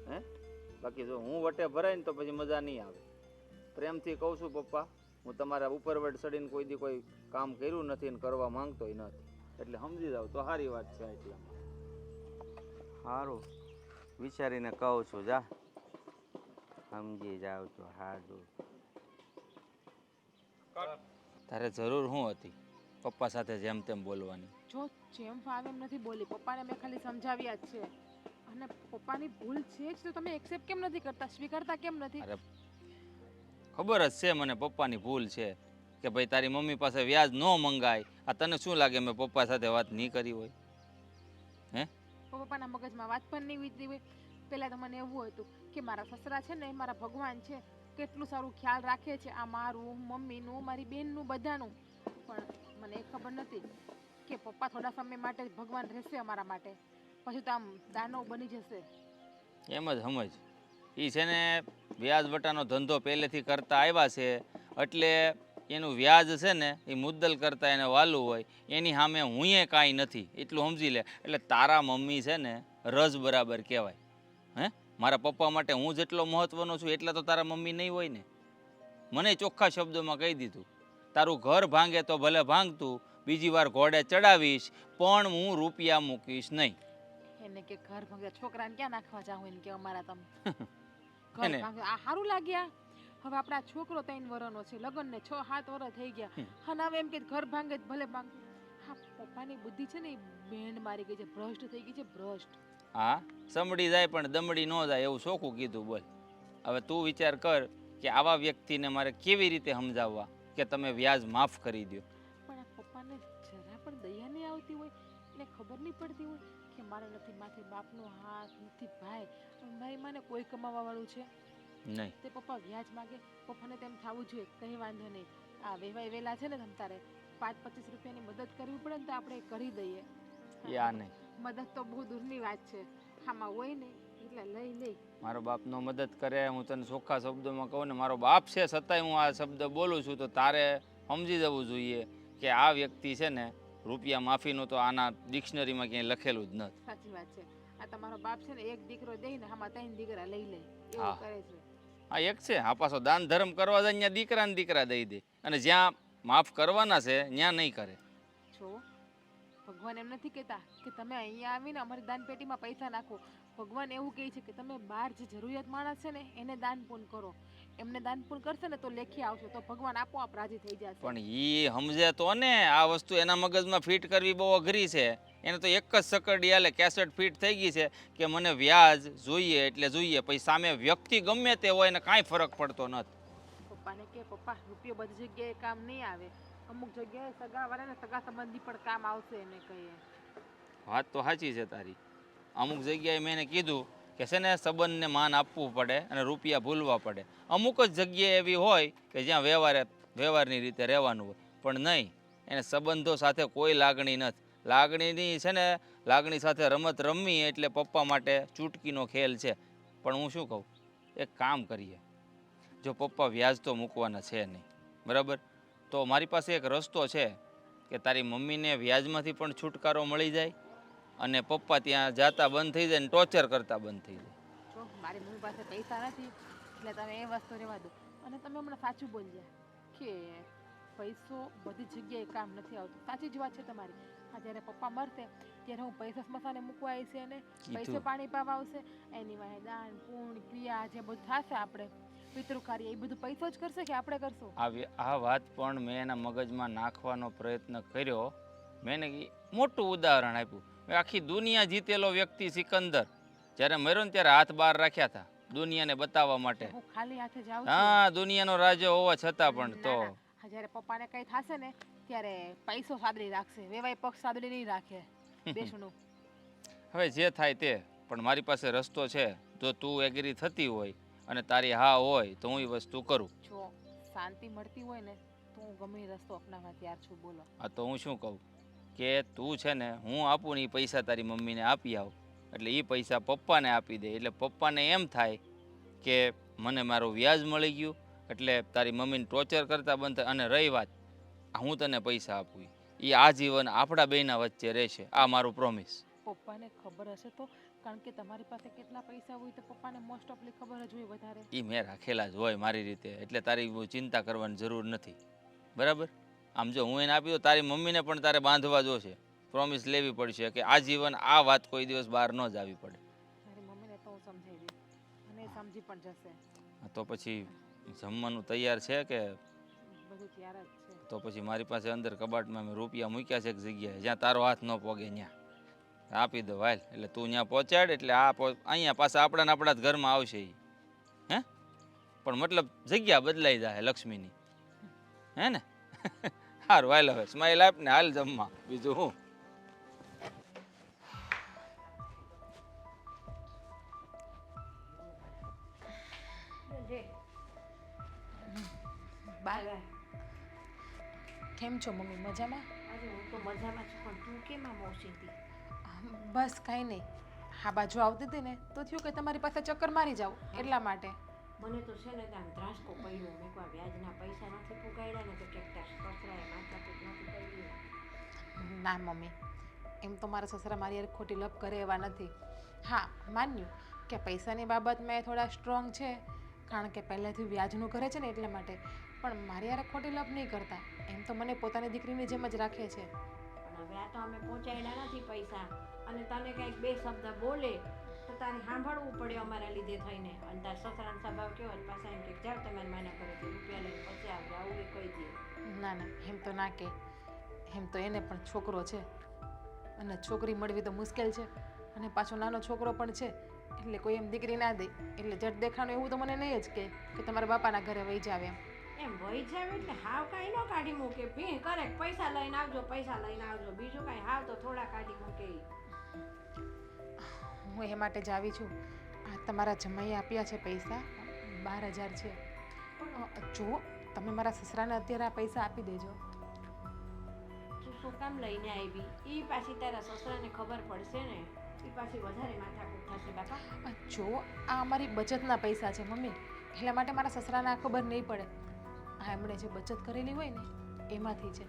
હે? બાકી જો હું વટે ભરાય ને તો પછી મજા નહીં આવે. પ્રેમથી કહું છું પપ્પા, હું તમારા ઉપર વટ ચડીને કોઈ દી કોઈ કામ કર્યું નથી ને કરવા માંગતોય નથી, એટલે સમજી જાવ તો સારી વાત છે. એટલામાં સારું વિચારીને કહું છું, જા સમજી જાવ તો સારું. તારે જરૂર શું હતી પપ્પા સાથે જેમ તેમ બોલવાની? જો જેમ ફાવે એમ નથી બોલી. પપ્પાને મેં ખાલી સમજાવ્યા જ છે, અને પપ્પાની ભૂલ છે જ તો તમે એક્સેપ્ટ કેમ નથી કરતા, સ્વીકારતા કેમ નથી? અરે ખબર જ છે મને પપ્પાની ભૂલ છે કે ભાઈ તારી મમ્મી પાસે વ્યાજ ન મંગાય. આ તને શું લાગે મેં પપ્પા સાથે વાત નહીં કરી હોય? હે? પપ્પાના મગજમાં વાત પણ નહીં વીતી હોય. પહેલાં તો મને એવું હતું કે મારા સસરા છે ને મારા ભગવાન છે, કેટલું સારું ખ્યાલ રાખે છે આ મારું, મમ્મીનું, મારી બેનનું, બધાનું. પણ મને એ ખબર નથી કે પપ્પા થોડા સમય માટે જ ભગવાન રહેશે અમારા માટે, પછી તો આમ દાનવ બની જશે. એમ જ સમજ. એ છે ને વ્યાજ વટાનો ધંધો પહેલેથી કરતા આવ્યા છે, એટલે એનું વ્યાજ છે ને એ મુદ્દલ કરતાં એને વાલું હોય. એની સામે હુંએ કાંઈ નથી એટલું સમજી લે. એટલે તારા મમ્મી છે ને રજ બરાબર કહેવાય. હે, મારા પપ્પા માટે હું જેટલો મહત્વનો છું એટલા તો તારા મમ્મી નહીં હોય ને. મને ચોખ્ખા શબ્દોમાં કહી દીધું, તારું ઘર ભાંગે તો ભલે ભાંગતું, બીજી વાર ઘોડે ચડાવીશ પણ હું રૂપિયા મૂકીશ નહીં. એને કે ઘર ભાંગે છોકરાને ક્યાં નાખવા જાવ, એને કે અમારા તમે ઘર એને- ભાંગે આ સારું લાગ્યા. હવે આપણા છોકરો 3 વર્ષનો છે, લગ્નને 6-7 વર્ષ થઈ ગયા, અને હવે એમ કે ઘર ભાંગે જ ભલે ભાંગ. હા, પપ્પાની બુદ્ધિ છે ને એ બેન્ડ મારી ગઈ છે, ભ્રષ્ટ થઈ ગઈ છે, ભ્રષ્ટ. હા, સમડી જાય પણ દમડી ન જાય એવું ચોખ્ખું કીધું. બોલ હવે તું વિચાર કર કે આવા વ્યક્તિને મારે કેવી રીતે સમજાવવા કે તમે વ્યાજ માફ કરી દો. પણ આ પપ્પાને જરા પણ દયા નહીં આવતી હોય, એને ખબર નહીં પડતી હોય કે મારે નથી માથે બાપનો હાથ, નથી ભાઈ, ભાઈ માને કોઈ કમાવા વાળું છે નહીં તે પપ્પા વ્યાજ માગે. પપ્પાને તેમ થવું જોઈએ કંઈ વાંધો નહીં, આ વેવાય વેલા છે ને તમ તારે 5-25 રૂપિયાની મદદ કરવી પડે ને તો આપણે એ કરી દઈએ. યા નહીં. મદદ તો બહુ દૂરની વાત છે, આમાં હોય ને એટલે લઈ લઈ. મારો બાપનો મદદ કરે, હું તને ચોખ્ખા શબ્દોમાં કહું ને, મારો બાપ છે છતાંય હું આ શબ્દ બોલું છું, તો તારે સમજી જવું જોઈએ કે આ વ્યક્તિ છે ને રૂપિયા માફીનું તો આના ડિક્શનરીમાં ક્યાંય લખેલું જ નથી. સાચી વાત છે. આ તમારો બાપ છે ને એક દીકરો દઈ ને આમાં 3 દીકરા લઈ લે હા. એવું કરે છે. આ એક છે, આ પાછો દાન ધર્મ કરવા જાય ત્યાં દીકરાને દીકરા દઈ દે, અને જ્યાં માફ કરવાના છે ત્યાં નહીં કરે. જો ભગવાન એમ નથી કહેતા કે તમે અહીંયા આવીને અમારી દાન પેટીમાં પૈસા નાખો. ભગવાન એવું કહે છે કે તમે બહાર જે જરૂરિયાત માણસ છે ને એને દાન પુણ્ય કરો. એમને દાન પુણ્ય કરશે ને તો લેખી આવશે, તો ભગવાન આપોઆપ રાજી થઈ જશે. પણ એ સમજે તો ને, આ વસ્તુ એના મગજમાં ફિટ કરવી બહુ અઘરી છે. એને તો એક જ સકડી હાલે, કેસેટ ફિટ થઈ ગઈ છે કે મને વ્યાજ જોઈએ એટલે જોઈએ, પછી સામે વ્યક્તિ ગમે તે હોય એને કાંઈ ફરક પડતો નથી. પપ્પાને કે પપ્પા રૂપિયો બધી જગ્યાએ કામ નહીં આવે, અમુક જગ્યાએ સગાવાળાને સગા સંબંધી પણ કામ આવશે એને કહીએ. વાત તો સાચી છે તારી. અમુક જગ્યાએ મેં એને કીધું કે છે ને સંબંધને માન આપવું પડે અને રૂપિયા ભૂલવા પડે. અમુક જ જગ્યાએ એવી હોય કે જ્યાં વ્યવહારની રીતે રહેવાનું હોય, પણ નહીં, એને સંબંધો સાથે કોઈ લાગણી નથી. લાગણીની છે ને, લાગણી સાથે રમત રમવી એટલે પપ્પા માટે ચૂટકીનો ખેલ છે. પણ હું શું કહું, એક કામ કરીએ, જો પપ્પા વ્યાજ તો મૂકવાના છે નહીં, બરાબર, તો મારી પાસે એક રસ્તો છે કે તારી મમ્મીને વ્યાજમાંથી પણ છુટકારો મળી જાય અને પપ્પા ત્યાં જાતા બંધ થઈ જાય ને ટોર્ચર કરતા બંધ થઈ જાય. જો મારી મમ્મી પાસે પૈસા નથી એટલે તમે એ વસ્તુ રહેવા દો. અને તમે હમણાં સાચું બોલ્યા કે પૈસો બધી જગ્યાએ કામ નથી આવતું. સાચી જ વાત છે તમારી. આ જ્યારે પપ્પા મરશે ત્યારે હું પૈસા સ્મશાને મૂકવા આવશે અને પૈસે કીધું. પાણી પાવા આવશે. એની વાંહે દાન પૂર્ણ ક્રિયા જે બધું થશે આપણે પિતૃ કાર્ય એ બધું પૈસો જ કરશે કે આપણે કરશું? આ વાત પણ મેં એના મગજમાં નાખવાનો પ્રયત્ન કર્યો. મેં એને મોટું ઉદાહરણ આપ્યું. મેં આખી દુનિયા જીતેલો વ્યક્તિ સિકંદર જ્યારે મર્યો ને ત્યારે હાથ બહાર રાખ્યા હતા દુનિયાને બતાવવા માટે. હું ખાલી હાથે જાઉં છું. હા, દુનિયાનો રાજો હોવા છતાં પણ તો ના, ના. જ્યારે પપ્પાને કંઈ થશે ને ત્યારે પૈસો સાદડી રાખશે. વેવાય પક્ષ સાદડી નહીં રાખે. બેસણું. હવે જે થાય તે, પણ મારી પાસે રસ્તો છે. જો તું એગ્રી થતી હોય અને તારી હા હોય તો હું એ વસ્તુ કરું. જો શાંતિ મળતી હોય ને તો હું ગમે એ રસ્તો અપનાવવા તૈયાર છું. બોલો. આ તો હું શું કહું કે તું છે ને હું આપું ને એ પૈસા તારી મમ્મીને આપી આવ એટલે એ પૈસા પપ્પાને આપી દે એટલે પપ્પાને એમ થાય કે મને મારું વ્યાજ મળી ગયું એટલે તારી મમ્મીને ટોર્ચર કરતા બંધ થાય. અને રહી વાત હું તને પૈસા આપું એ આજીવન આપણા બેયના વચ્ચે રહેશે. આ મારું પ્રોમિસ. પપ્પાને ખબર હશે તો? કારણ કે તમારી પાસે કેટલા પૈસા હોય તો પપ્પાને મોસ્ટ ઓફલી ખબર જ હોય વધારે. એ મેં રાખેલા જ હોય મારી રીતે એટલે તારી બહુ ચિંતા કરવાની જરૂર નથી. બરાબર? આમ જો હું એને આપી દઉં તારી મમ્મીને પણ તારે બાંધવા જોશે. પ્રોમિસ લેવી પડશે કે આજીવન આ વાત કોઈ દિવસ બહાર ન જ આવી પડે. મારી મમ્મીને તો હું સમજાવી દઈશ અને એ સમજી પણ જશે. તો પછી જમવાનું તૈયાર છે કે? બધું તૈયાર જ છે. તો પછી મારી પાસે અંદર કબાટમાં મેં રૂપિયા મૂક્યા છે એક જગ્યાએ જ્યાં તારો હાથ ન પોગે ત્યાં આપી દો હાલ એટલે તું ત્યાં પહોંચાડ એટલે અહીંયા પાછા આપણા જ ઘરમાં આવશે એ. હે પણ મતલબ જગ્યા બદલાઈ જાય લક્ષ્મીની. હે ને? સારું હાલ હવે સ્માઈલ આપ ને હાલ જમવા. બીજું હું કેમ છો મમ્મી? મજામાં? અરે હું તો મજામાં છું પણ તું કેમ આમ ઓછીતી? બસ કાંઈ નહીં. આ બાજુ આવતી હતી ને તો થયું કે તમારી પાસે ચક્કર મારી જાઉં એટલા માટે. મને તો છે ને આમ ત્રાસકો પડ્યો. મેં કોઈ વ્યાજના પૈસા નથી પુગાડ્યા ને તો ક્યાંક સસરાએ માથાકૂટ નથી કરી. ના મમ્મી, એમ તો મારા સસરા મારી યાર ખોટી લપ કરે એવા નથી. હા, માન્યું કે પૈસાની બાબતમાં એ થોડા સ્ટ્રોંગ છે કારણ કે પહેલેથી વ્યાજનું કરે છે ને એટલા માટે. પણ મારી યાર ખોટી લપ નહીં કરતા. એમ તો મને પોતાની દીકરીની જેમ જ રાખે છે. પણ હવે આ તો અમે પહોંચાડ્યા નથી પૈસા અને તને કંઈક બે શબ્દ બોલે તો તારે સાંભળવું પડે અમારા લીધે થઈને. અને તાર સસરાનો સ્વભાવ કેવો જ પાછા એમ કે જાવ તમે માના કરેથી રૂપિયા લઈને પછી આવજો આવું એ કહી દે. ના ના, એમ તો ના કે. એમ તો એને પણ છોકરો છે અને છોકરી મળવી તો મુશ્કેલ છે અને પાછો નાનો છોકરો પણ છે એટલે કોઈ એમ દીકરી ના દે. એટલે જટ દેખાણું એવું તો મને નહીં જ કે તમારા બાપાના ઘરે વહી જાવ એમ. એમ વહી જાવ એટલે હાવ કાંઈ ન કાઢી મૂકે. ભી કરે પૈસા લઈને આવજો પૈસા લઈને આવજો બીજું કાંઈ હાવ તો થોડા કાઢી મૂકે. હું એ માટે જ આવી છું. આ તમારા જમાઈએ આપ્યા છે પૈસા 12,000 છે. જો તમે મારા સસરાને અત્યારે આ પૈસા આપી દેજો. તું શું કામ લઈને આવી? એ પાછી તારા સસરાને ખબર પડશે ને એ પાછી વધારે માથાકૂટ થશે બાપા. જો આ અમારી બચતના પૈસા છે મમ્મી એટલા માટે મારા સસરાને આ ખબર નહીં પડે. આ એમણે જે બચત કરેલી હોય ને એમાંથી છે.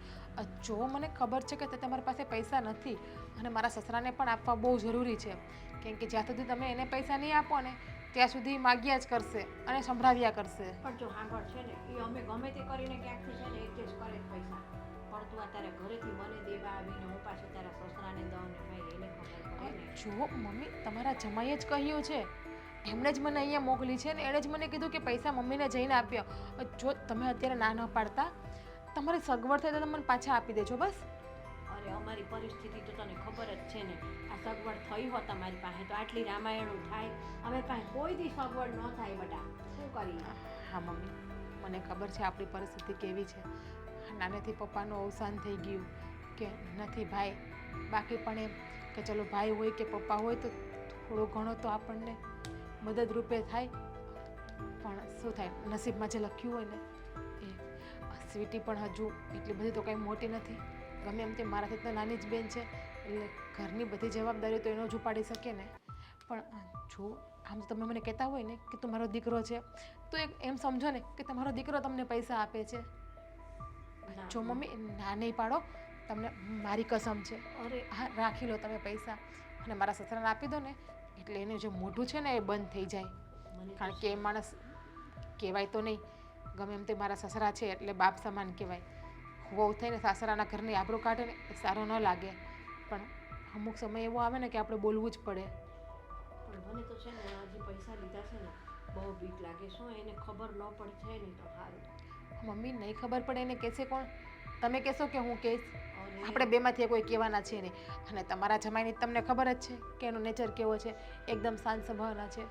જો મને ખબર છે કે તમારી પાસે પૈસા નથી અને મારા સસરાને પણ આપવા બહુ જરૂરી છે કેમ કે જ્યાં સુધી તમે એને પૈસા નહીં આપો ને ત્યાં સુધી માગ્યા જ કરશે અને સંભળાવ્યા કરશે. પણ જો સાંભળ છે ને એ અમે ગમે તે કરીને ક્યાંકથી છે ને એડજસ્ટ કરે જ પૈસા. પણ તું આ તારા ઘરેથી મને દેવા આવીને હું પાછી તારા સસરાને દઉં ને ભાઈ એને ખબર પડે ને. જો મમ્મી તમારા જમાઈએ જ કહ્યું છે. એમણે જ મને અહીંયા મોકલી છે ને એણે જ મને કીધું કે પૈસા મમ્મીને જઈને આપ્યો. જો તમે અત્યારે ના ન પાડતા તમારી સગવડ થાય તો મને પાછા આપી દેજો બસ. અરે અમારી પરિસ્થિતિ તો તને ખબર જ છે ને. આ સગવડ થઈ હોત તમારી પાસે તો આટલી રામાયણું થાય. અમે પાસે કોઈ દી સગવડ ન થાય બટા. શું કરીએ? હા મમ્મી મને ખબર છે આપણી પરિસ્થિતિ કેવી છે. નાનેથી પપ્પાનું અવસાન થઈ ગયું કે નથી ભાઈ. બાકી પણ એમ કે ચલો ભાઈ હોય કે પપ્પા હોય તો થોડો ઘણો તો આપણને મદદરૂપે થાય. પણ શું થાય નસીબમાં જે લખ્યું હોય ને એ. સ્વીટી પણ હજુ એટલી બધી તો કંઈ મોટી નથી. ગમે એમ તે મારાથી તો નાની જ બેન છે એટલે ઘરની બધી જવાબદારી તો એનો જ ઉપાડી શકે ને. પણ જો આમ તમે મને કહેતા હોય ને કે તમારો દીકરો છે તો એમ સમજો ને કે તમારો દીકરો તમને પૈસા આપે છે. જો મમ્મી ના નહીં પાડો, તમને મારી કસમ છે. અરે હા, રાખી લો તમે પૈસા અને મારા સસરાને આપી દો ને, એટલે એનું જે મોઢું છે ને એ બંધ થઈ જાય. મને કારણ કે એ માણસ કહેવાય તો નહીં, ગમે એમ તે મારા સસરા છે એટલે બાપ સમાન કહેવાય. વહુ થઈને સાસરાના ઘરની આબરૂ કાઢે ને એ સારું ન લાગે, પણ અમુક સમય એવો આવે ને કે આપણે બોલવું જ પડે. પણ મને તો છે ને હજી પૈસા લીધા છે ને બહુ બીક લાગે. શું એને ખબર ન પડશે ને તો સારું. મમ્મી નહીં ખબર પડે એને કહેશે કોણ? તમે કહેશો કે હું કહીશ? અરે આપણે બેમાંથી કોઈ કહેવાના છે નહીં. અને તમારા જમાઈની તમને ખબર જ છે કે એનો નેચર કેવો છે, એકદમ શાંત સ્વભાવના છે.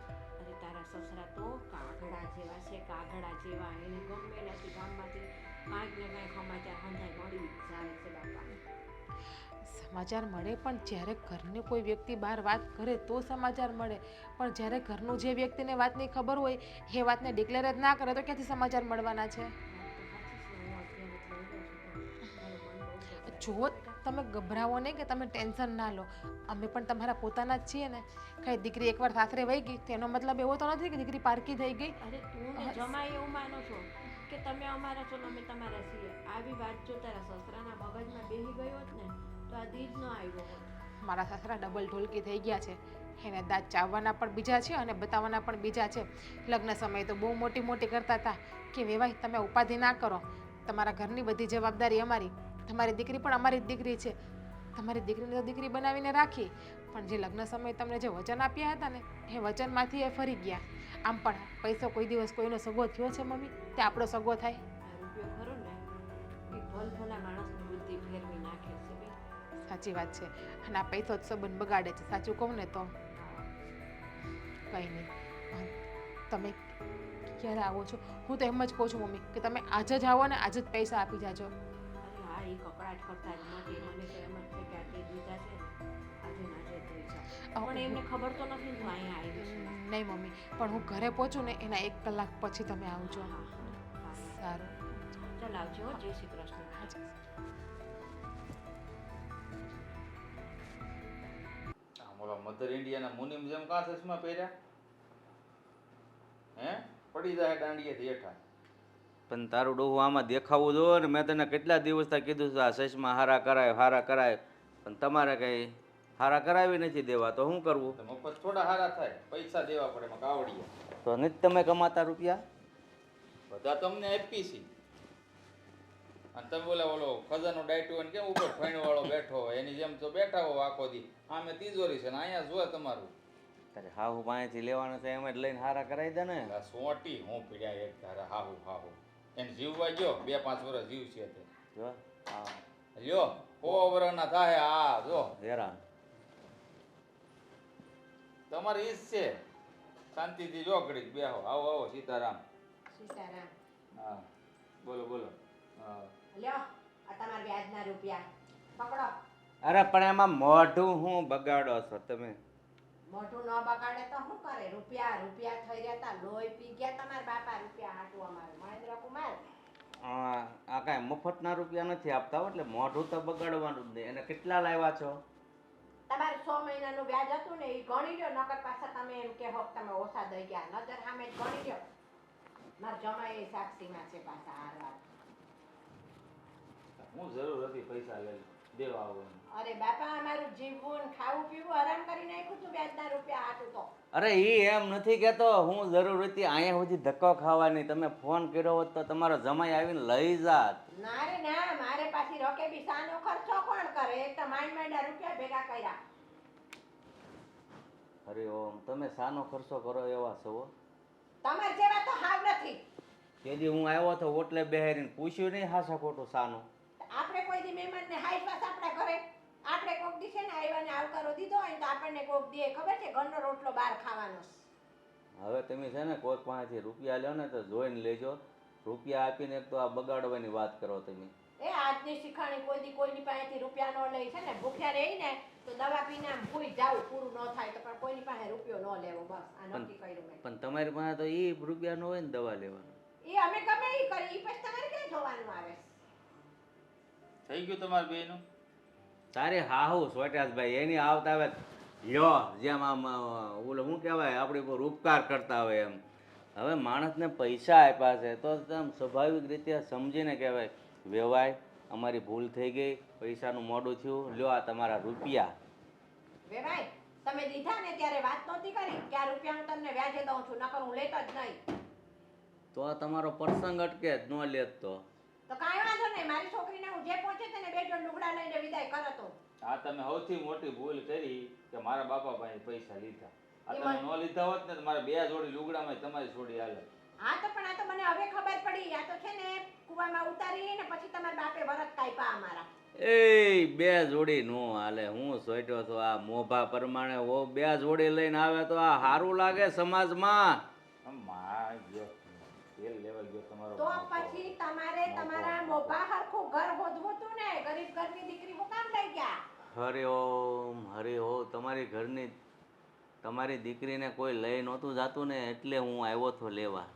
અરે તારા સસરા તો કાગડા જેવા છે, કાગડા જેવા. એને ગમે એનાથી ગામમાંથી કાંઈક ને કાંઈક સમાચાર હંધાઈ મળી જાય છે બાપા. સમાચાર મળે પણ જ્યારે ઘરની કોઈ વ્યક્તિ બહાર વાત કરે તો સમાચાર મળે, પણ જ્યારે ઘરનું જે વ્યક્તિને વાતની ખબર હોય એ વાતને ડિક્લેર જ ના કરે તો ક્યાંથી સમાચાર મળવાના છે? જો તમે ગભરાવો નહીં કે તમે ટેન્શન ના લો, અમે પણ તમારા પોતાના જ છીએ ને. કઈ દીકરી એકવાર સાસરે વહી ગઈ તેનો મતલબ એવો તો નથી કે દીકરી પારકી થઈ ગઈ. અરે તું ને જમાઈ એવું માનો છો કે તમે અમારા છો ને અમે તમારા છીએ? આવી વાત જો તારા સસરાના મગજમાં બેસી ગઈ હોત ને તો આ દીજ ન આવ્યો હોત. મારા સસરા ડબલ ઢોલકી થઈ ગયા છે. એને દાંત ચાવવાના પણ બીજા છે અને બતાવવાના પણ બીજા છે. લગ્ન સમયે તો બહુ મોટી મોટી કરતા હતા કે વેવાય તમે ઉપાધિ ના કરો, તમારા ઘરની બધી જવાબદારી અમારી, તમારી દીકરી પણ અમારી જ દીકરી છે. તમારી દીકરીને તો દીકરી બનાવીને રાખી, પણ જે લગ્ન સમયે તમને જે વચન આપ્યા હતા ને એ વચનમાંથી એ ફરી ગયા. આમ પણ પૈસો કોઈ દિવસ કોઈનો સગો થયો છે મમ્મી? તે આપણો સગો થાય? આ રૂપિયો ખરો ને એ ભલભલા માણસની બુદ્ધિ ફેરવી નાખે છે બે. સાચી વાત છે. અને આ પૈસો જ સંબંધ બગાડે છે, સાચું કહું ને તો. કંઈ નહીં, તમે ક્યારે આવો છો? હું તો એમ જ કહું છું મમ્મી કે તમે આજે જ આવો ને આજે જ પૈસા આપી જાજો. અરે હા, એ કકડાટ કરતા જ નથી. મને તો એમ જ છે કે આજે દીધા છે ને આજે ને આજે જ પૈસા. પણ એમને ખબર તો નથી હું અહીંયા આવી છું. નહીં મમ્મી, પણ હું ઘરે પહોંચું ને એના 1 કલાક પછી તમે આવજો. હા હા સારું. ચાલ આવજો હો. જય શ્રી કૃષ્ણ. આમ ઓલા મધર ઇન્ડિયાના મુનિમ જેમ કાં ચશ્મા પહેર્યા? હે પડી જાય દાંડીએથી હેઠા. પણ તારું ડોહું આમાં દેખાવું જો ને. મેં તને કેટલા દિવસથી કીધું છે આ ચશ્મા હારા કરાય, પણ તમારે કઈ હારા કરાવી નથી દેવા, તો શું કરવું? તો મફત થોડા હારા થાય, પૈસા દેવા પડે એમાં કાવડિયા. તો નથી તમે કમાતા રૂપિયા? બધા તમને આપી છે. અને તમે બોલે ઓલો ખજાનો ડાયટો હોય ને કેમ ઉપર ફાઈણ વાળો બેઠો હોય એની જેમ તો બેઠા હો આખો દી. આમે તિજોરી છે ને અહીંયા જોવે તમારું. અરે હાહુ પાસેથી લેવાનું છે એમ જ લઈને હારા કરાવી દે ને. આ સોટી હું પીડ્યા એક ધારા હાહુ એને જીવવા ગયો 2-5 વર્ષ જીવ છે તે જો હા લ્યો 100 વર્ષના થાય. આ જો હેરાન તમારી ઈજ છે. શાંતિથી જો ઘડીક બેહો. આવો સીતારામ. સીતારામ. હા બોલો. હા લ્યો આ તમારા વ્યાજના રૂપિયા પકડો. અરે પણ એમાં મોઢું હું બગાડો છો તમે? મોઢું ન બગાડે તો શું કરે? રૂપિયા થઈ રહ્યા તા, લોહી પી ગયા તમારા બાપા રૂપિયા હાટું અમારે મહેન્દ્ર કુમાર. આ કાંઈ મફતના રૂપિયા નથી આપતા હો, એટલે મોઢું તો બગાડવાનું જ નહીં. એને કેટલા લાવ્યા છો? તમારે 6 મહિનાનું વ્યાજ હતું ને એ ગણી લ્યો, નકર પાછા તમે એમ કે હોક તમે ઓછા દઈ ગયા. નજર સામે જ ગણી લ્યો. મારા જમાઈ સાક્ષીમાં છે પાછા આ વાત. હું જરૂર હતી પૈસા લઈ દેવા આવવાનું. અરે બાપા અમારું જીવવું ને ખાવું પીવું આરામ કરી નાખ્યું તું વ્યાજના રૂપિયા હાટું તો. અરે ઈ એમ નથી કહેતો, હું જરૂર હતી અહીંયા સુધી ધક્કો ખાવાની. તમે ફોન કર્યો હોત તો તમારો જમાઈ આવીને લઈ જાત. ના રે ના, મારે પાછી રકેબી સાનો ખર્ચો કોણ કરે? એક તો માંડ રૂપિયા ભેગા કર્યા. અરે ઓમ તમે સાનો ખર્ચો કરો એવા છો? તમાર જેવા તો હાવ નથી. તેથી હું આવ્યો તો ઓટલે બેહારીને પૂછ્યું નહીં હાસા ખોટું સાનું. આપણે કોઈ દી મહેમાનને હાઈ પાસ આપણા ઘરે આપણે કોક દી છે ને આવ્યા ને આવકારો દીધો હોય તો આપણને કોક દે ખબર છે ઘરનો રોટલો બહાર ખાવાનો. હવે તમે છે ને કોઈ પાસેથી રૂપિયા લ્યો ને તો જોઈને લેજો. રૂપિયા આપીને એક તો આ બગાડવાની વાત કરો તમે. એ આજની શીખાણી કોઈ દી કોઈની પાસેથી રૂપિયા ન લઈ છે ને ભૂખ્યા રહી ને તો દવા પીને આમ ભૂઈ જાવ પૂરું ન થાય તો પણ કોઈની પાસે રૂપિયો ન લેવો. બસ આ નક્કી કર્યું મેં. પણ તમારી પાસે તો એ રૂપિયા ન હોય ને દવા લેવાનું. એ અમે ગમે એ કરી એ પછી તમારે ક્યાં જોવાનું આવે? થઈ ગયું તમારે બેયનું? તારે હાહુ સોટાસભાઈ એની આવતા આવે લ્યો જેમ આમ ઓલું શું કહેવાય આપણી ઉપર ઉપકાર કરતા હોય એમ. હવે માણસને પૈસા આપ્યા છે તો તેમ સ્વાભાવિક રીતે સમજીને કહેવાય વેવાય અમારી ભૂલ થઈ ગઈ, પૈસાનું મોડું થયું, લ્યો આ તમારા રૂપિયા. વેવાય તમે દીધા ને ત્યારે વાત નહોતી કરી કે આ રૂપિયા હું તમને વ્યાજે દઉં છું, નકર હું લેતો જ નહીં. તો આ તમારો પ્રસંગ અટકે જ ન લેત તો. તો કાંઈ વાંધો નહીં, મારી છોકરીને હું જે પહોંચે તેને બે જોડ લુગડા લઈને વિદાય કરો તો. આ તમે સૌથી મોટી ભૂલ કરી કે મારા બાપા પાસે પૈસા લીધા. આ તમે ન લીધા હોત ને તો મારે 2 જોડી લુગડામાં તમારી જોડી હાલે. હા તો પણ આ તો મને હવે ખબર પડી, આ તો છે ને કુવામાં ઉતારી ને પછી તમારા બાપે વરત કાપ્યા અમારા. એ 2 જોડી નો હાલે. હું સોટ્યો તો આ મોભા પ્રમાણે 2 જોડી લઈને આવે તો આ સારું લાગે સમાજમાં. માં ગયો તેલ લેવા ગયો તમારો તો બાપો. પછી તમારે તમારા મોભા હરખું ઘર હોદવું હતું ને, ગરીબ ઘરની દીકરી હું કામ લઈ ગયા? હરે ઓમ હરે ઓમ. તમારી ઘરની તમારી દીકરીને કોઈ લઈ નહોતું જાતું ને એટલે હું આવ્યો તો લેવા.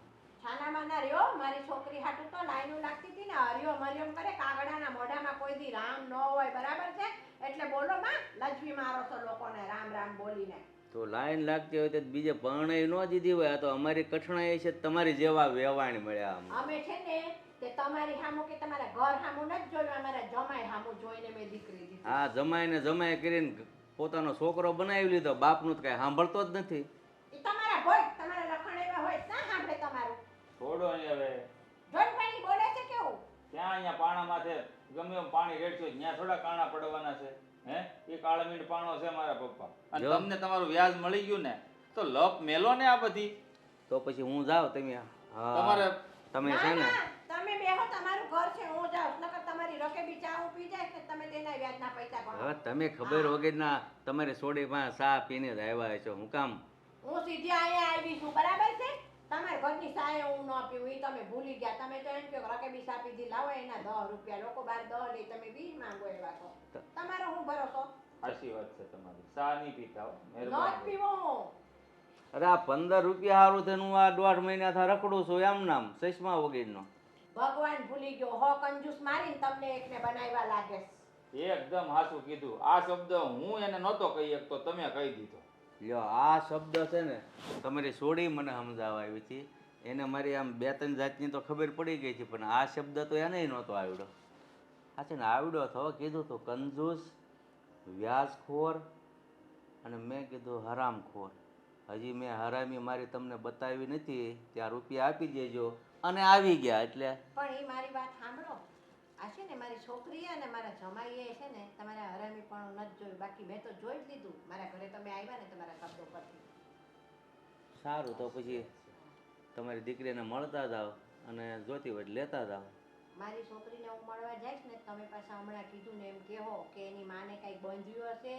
છાનામાના રહ્યો, મારી છોકરી હાટું તો લાઈનો લાગતી હતી ને, હરિયો મરિયમ કરે, કાગડાના મોઢામાં કોઈ દી રામ ન હોય, બરાબર છે? એટલે બોલો માં, લજવી મારો છો લોકોને રામ રામ બોલીને. તો લાઈન લાગતી હોય તો બીજે પરણાઈ ન દીધી હોય. આ તો અમારી કઠણાઈ છે, તમારી જેવા વેવાણ મળ્યા અમને. અમે છે ને તે તમારી હામું કે તમારા ઘર હામું નથી જોયું, અમારા જમાઈ હામું જોઈને મેં દીકરી દીધી. આ જમાઈને જમાઈ કરીને પોતાનો છોકરો બનાવી લીધો, બાપનું તો કઈ સાંભળતો જ નથી. ઈ તમારા ભોય, તમારા લખણ એવા હોય ના સાંભળે તમારું. છોડો ને હવે. જોઈ પાણી બોલે છે કેવું? ત્યાં અહીંયા પાણા માથે ગમે એમ પાણી રેડશો ત્યાં થોડા કાણા પડવાના છે. હે એ કાળા મીંડ પાણો છે મારા પપ્પા. અને જો. તમને તમારું વ્યાજ મળી ગયું ને તો લપ મેલો ને આ બધી. તો પછી હું જાઉં, તમે તમારે તમે ના, છે ને ના, તમે બેહો, તમારું ઘર છે, હું જાઉં. નકર તમારી રકેબી ચા હું પી જાય કે તમે તેના વ્યાજના પૈસા ગણો. હવે તમે ખબર વગરના તમારી સોડી પાસે ચા પીને જ આવ્યા છો. હું કામ હું સીધી અહીંયા આવી છું, બરાબર છે? તમારા ઘરની સાએ હું ન પીવું, ઈ તમે ભૂલી ગયા. તમે તો એમ કહો કે રકેબી ચા પીધી, લાવો એના 10 રૂપિયા. લોકો બાર 10 લે, તમે 20 માંગો એવા છો. તમારો હું ભરોસો? સાચી વાત છે તમારી. ચા નહીં પીતા હો. ન જ મહેરબાની. પીવો હું. અરે આ 15 રૂપિયા સારું થઈને હું આ 1.5 મહિનાથી રખડું છું એમ નામ ચશ્મા વગરનો. ભગવાન ભૂલી ગયો, હો કંજૂસ મારીને તમને એકને બનાવ્યા લાગે છે. એકદમ હાચું કીધું. આ શબ્દ હું એને નહોતો કહી શકતો, તમે કહી દીધો. લ્યો આ શબ્દ છે ને તમારી સોડી મને સમજાવવા આવી હતી. એને મારી આમ 2-3 જાતની તો ખબર પડી ગઈ છે, પણ આ શબ્દ તો એને નહોતો આવડ્યો. હા છે ને આવડ્યો તો કીધું તો કંજૂસ, વ્યાજખોર, અને મેં કીધું હરામખોર. હજી મેં હરામી મારી તમને બતાવી નથી, ત્યાં રૂપિયા આપી દેજો અને આવી ગયા એટલે. પણ એ મારી વાત સાંભળો, આ છે ને મારી છોકરીએ અને મારા જમાઈએ છે ને તમારા હરામી પણ નથી જોયું, બાકી મેં તો જોઈ જ લીધું. મારા ઘરે તમે આવ્યા ને તમારા શબ્દો પરથી. સારું તો પછી તમારી દીકરીને મળતા જાઓ અને જોતી હોય એટલે લેતા જાઓ. મારી છોકરીને હું મળવા જઈશ ને, તમે પાછા હમણાં કીધું ને એમ કહો કે એની માને કાંઈક બંધ્યું હશે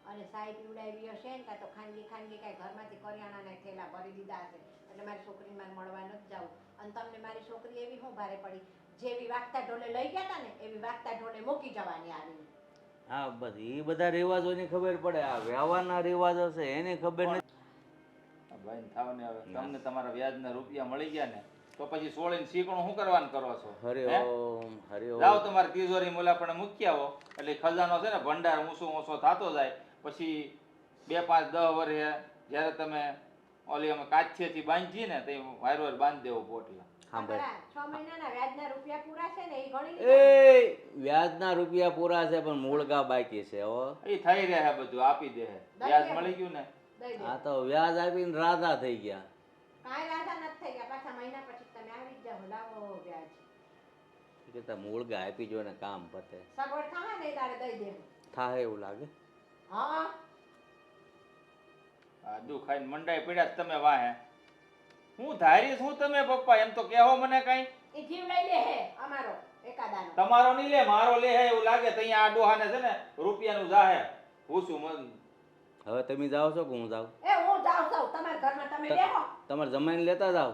અને સાઈ પીવડાવી હશે ને, કાં તો ખાનગી કાંઈ ઘરમાંથી કરિયાણાના થેલા ભરી દીધા હશે. એટલે મારી છોકરીને મારે મળવા નથી જવું. અને તમને મારી છોકરી એવી શું ભારે પડી, જેવી વાગતા ઢોલે લઈ ગયા હતા ને એવી વાગતા ઢોલે મૂકી જવાની આવી. હા બસ એ બધા રિવાજોની ખબર પડે, આ વ્યવહારના રિવાજો છે એની ખબર નથી. ભાઈ થાવને હવે તમને તમારા વ્યાજના રૂપિયા મળી ગયા ને તો પછી સોળીને શીકણું શું કરવાનું કરો છો? હરે હે? ઓમ હરે ઓમ. જાઓ તમારી તિજોરી મૂલા પણ મૂકી આવો એટલે ખજાનો છે ને ભંડાર ઊંચો થતો જાય. પછી 2, 5, 10 વર્ષે જ્યારે તમે ઓલી અમે કાચીથી બાંધીએ ને તે વાયર બાંધી દેવો પોટલા. હા ભાઈ. તમારા 6 મહિનાના વ્યાજના રૂપિયા પૂરા છે ને એ ગણી લીધા? એ વ્યાજના રૂપિયા પૂરા છે પણ મૂળગા બાકી છે હો. એ થઈ રહ્યા બધું આપી દે. વ્યાજ મળી ગયું ને દઈ દે. આ તો વ્યાજ આપીને રાધા થઈ ગયા. કાંઈ રાધા નથી થઈ ગયા, પાછા મહિના પછી તમે આવી જ જાઓ, લાવો વ્યાજ. એ કહેતા મૂળગા આપી જો ને કામ પતે. સગવડ થાય ને એ તારે દઈ દેવું. થાય એવું લાગે. હા, આ દુ ખાઈને મંડાઈ પડ્યા જ તમે વાહે. હું ધારી શું તમે પપ્પા એમ તો કહેવો મને કઈ. એ જીવ લઈ લે હે અમારો એકાદાનો. તમારો નહીં લે મારો લે હે એવું લાગે તો અહીંયા આ ડોહાને છે ને રૂપિયાનું જાહે પૂછું મન. હવે તમે જાઓ છો કે હું જાઉં? એ હું જાઉં છું, તમારા ઘરમાં તમે બેહો. તમારે જમાઈને લેતા જાઓ,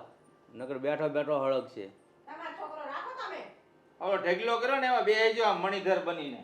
નકર બેઠો બેઠો હળગ છે. તમારો છોકરો રાખો તમે. હવે ઢગલો કર્યો ને એમાં બે જો મણિધર બનીને